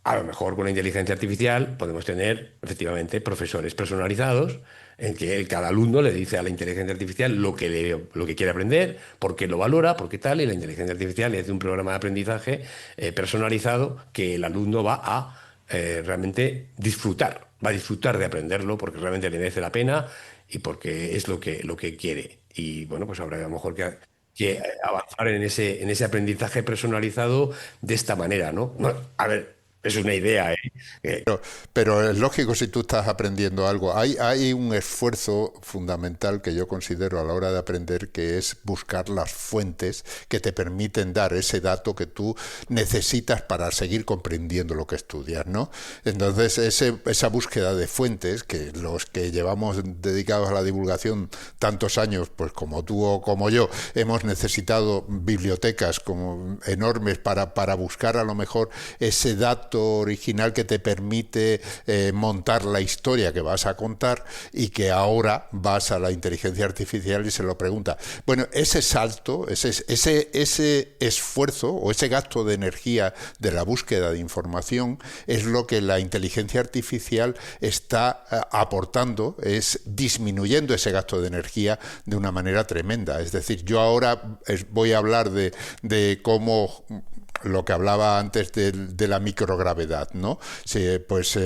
A lo mejor con la inteligencia artificial podemos tener efectivamente profesores personalizados en que cada alumno le dice a la inteligencia artificial lo que quiere aprender, por qué lo valora, por qué tal, y la inteligencia artificial le hace un programa de aprendizaje personalizado que el alumno va a realmente disfrutar. va a disfrutar de aprenderlo porque realmente le merece la pena y porque es lo que quiere. Y bueno, pues habrá a lo mejor que avanzar en ese aprendizaje personalizado de esta manera, ¿no? No, a ver, es una idea, ¿eh? Pero es lógico si tú estás aprendiendo algo. Hay un esfuerzo fundamental que yo considero a la hora de aprender, que es buscar las fuentes que te permiten dar ese dato que tú necesitas para seguir comprendiendo lo que estudias, ¿no? Entonces, esa búsqueda de fuentes, que los que llevamos dedicados a la divulgación tantos años, pues como tú o como yo, hemos necesitado bibliotecas como enormes para buscar a lo mejor ese dato original que te permite montar la historia que vas a contar, y que ahora vas a la inteligencia artificial y se lo pregunta. Bueno, ese salto, ese esfuerzo o ese gasto de energía de la búsqueda de información es lo que la inteligencia artificial está aportando, es disminuyendo ese gasto de energía de una manera tremenda. Es decir, yo ahora voy a hablar de cómo lo que hablaba antes de la microgravedad, ¿no? Sí, pues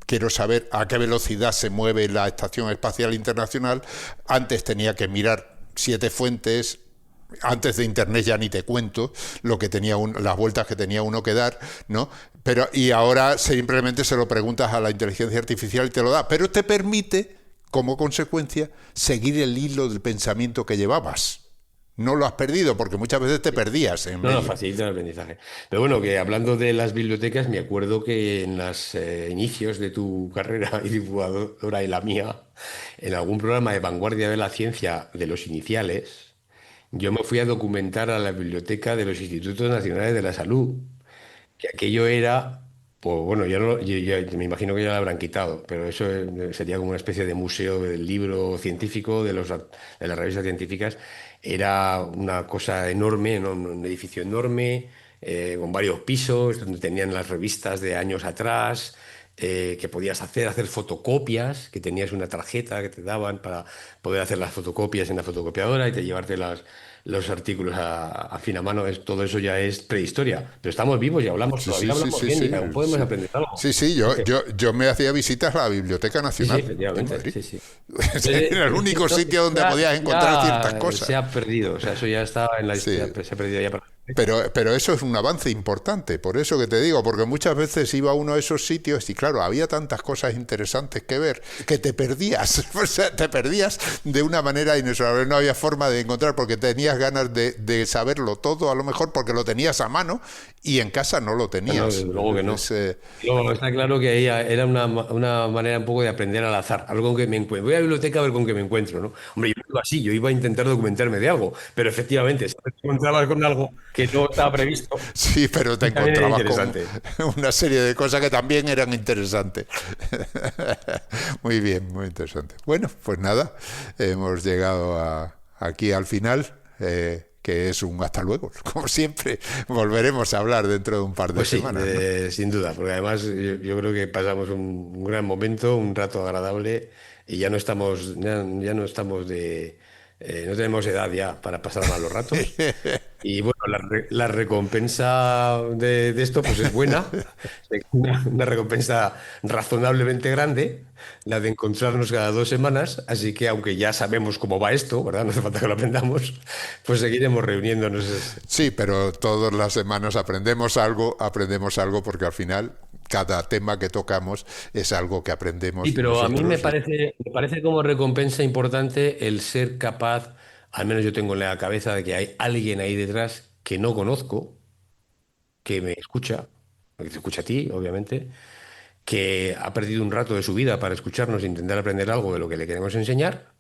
quiero saber a qué velocidad se mueve la Estación Espacial Internacional. Antes tenía que mirar 7 fuentes. Antes de Internet ya ni te cuento lo que tenía las vueltas que tenía uno que dar, ¿no? Y ahora simplemente se lo preguntas a la inteligencia artificial y te lo da. Pero te permite, como consecuencia, seguir el hilo del pensamiento que llevabas. No lo has perdido, porque muchas veces te perdías en No, no, medio. facilita el aprendizaje. Pero bueno, que hablando de las bibliotecas, me acuerdo que en los inicios de tu carrera y divulgadora y la mía, en algún programa de vanguardia de la ciencia de los iniciales, yo me fui a documentar a la biblioteca de los Institutos Nacionales de la Salud, que aquello era, pues bueno, me imagino que ya lo habrán quitado, pero eso sería como una especie de museo del libro científico, de las revistas científicas. Era una cosa enorme, ¿no? Un edificio enorme, con varios pisos, donde tenían las revistas de años atrás. Que podías hacer fotocopias, que tenías una tarjeta que te daban para poder hacer las fotocopias en la fotocopiadora y te llevarte los artículos a fina mano. Todo eso ya es prehistoria. Pero estamos vivos y Sí, todavía sí, sí, hablamos sí, bien sí, y aún podemos sí. aprender algo. Sí, sí, yo me hacía visitas a la Biblioteca Sí, sí, Nacional de efectivamente, Madrid. sí, sí. Era el único sitio donde podías encontrar ciertas Ya cosas. se ha perdido, o sea, eso ya está en la historia, Sí, se ha perdido ya para... pero eso es un avance importante, por eso que te digo, porque muchas veces iba uno a esos sitios y claro, había tantas cosas interesantes que ver que te perdías, o sea, te perdías de una manera inexorable, no había forma de encontrar porque tenías ganas de saberlo todo, a lo mejor porque lo tenías a mano y en casa no lo No, tenías. desde luego que no. Es, Luego, está claro que ahí era una manera un poco de aprender al azar, algo con que me encuentro. Voy a la biblioteca a ver con qué me encuentro, ¿no? Hombre, yo iba así, yo iba a intentar documentarme de algo, pero efectivamente, si te encontrabas con algo que no estaba previsto, sí, pero te también era encontrabas con interesante. una serie de cosas que también eran interesantes. Muy bien, muy interesante. Bueno, pues nada, hemos llegado aquí al final, que es un hasta luego. Como siempre, volveremos a hablar dentro de un par de Pues sí, semanas, ¿no? sin duda, porque además yo creo que pasamos un gran momento, un rato agradable y ya no estamos no tenemos edad ya para pasar malos ratos. Y bueno, la recompensa de esto pues es buena, una recompensa razonablemente grande, la de encontrarnos cada 2 semanas, así que aunque ya sabemos cómo va esto, ¿verdad? No hace falta que lo aprendamos, pues seguiremos reuniéndonos. Sí, pero todas las semanas aprendemos algo porque al final cada tema que tocamos es algo que Sí, aprendemos pero a mí nosotros. me parece como recompensa importante el ser capaz, al menos yo tengo en la cabeza de que hay alguien ahí detrás que no conozco, que me escucha, que te escucha a ti, obviamente, que ha perdido un rato de su vida para escucharnos e intentar aprender algo de lo que le queremos enseñar,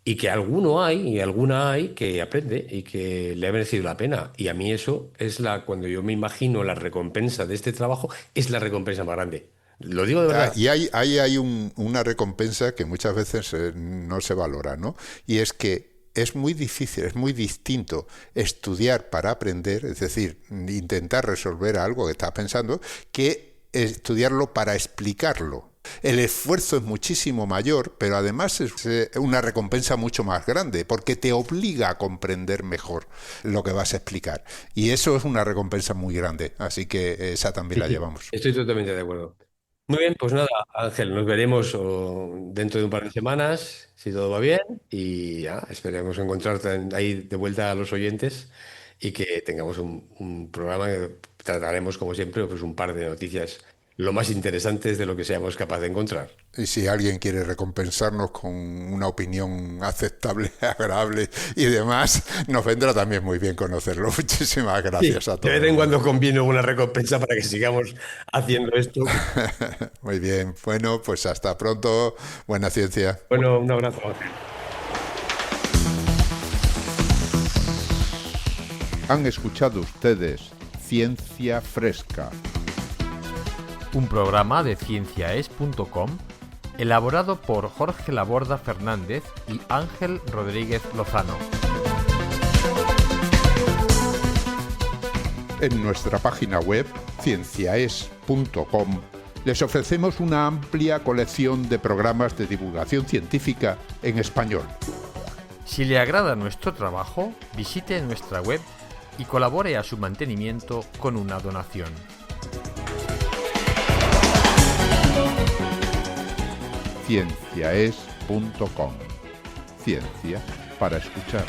y que alguno hay y alguna hay que aprende y que le ha merecido la pena. Y a mí eso es cuando yo me imagino la recompensa de este trabajo, es la recompensa más grande. Lo digo de verdad. Y hay una recompensa que muchas veces no se valora, ¿no? Y es que es muy difícil, es muy distinto estudiar para aprender, es decir, intentar resolver algo que estás pensando, que estudiarlo para explicarlo. El esfuerzo es muchísimo mayor, pero además es una recompensa mucho más grande, porque te obliga a comprender mejor lo que vas a explicar. Y eso es una recompensa muy grande, así que esa también Sí, la sí, llevamos. estoy totalmente de acuerdo. Muy bien, pues nada, Ángel, nos veremos dentro de un par de semanas, si todo va bien, y ya, esperemos encontrarte ahí de vuelta a los oyentes y que tengamos un programa que trataremos, como siempre, pues un par de noticias lo más interesantes de lo que seamos capaces de encontrar. Y si alguien quiere recompensarnos con una opinión aceptable, agradable y demás, nos vendrá también muy bien conocerlo. Muchísimas Sí, gracias a de vez todo el en cuando mundo. conviene una recompensa para que sigamos haciendo esto. Muy bien, bueno, pues hasta pronto. Buena ciencia. Bueno, un abrazo, Ángel. Han escuchado ustedes Ciencia Fresca. Un programa de cienciaes.com elaborado por Jorge Laborda Fernández y Ángel Rodríguez Lozano. En nuestra página web, cienciaes.com, les ofrecemos una amplia colección de programas de divulgación científica en español. Si le agrada nuestro trabajo, visite nuestra web y colabore a su mantenimiento con una donación. Cienciaes.com. Ciencia para escuchar.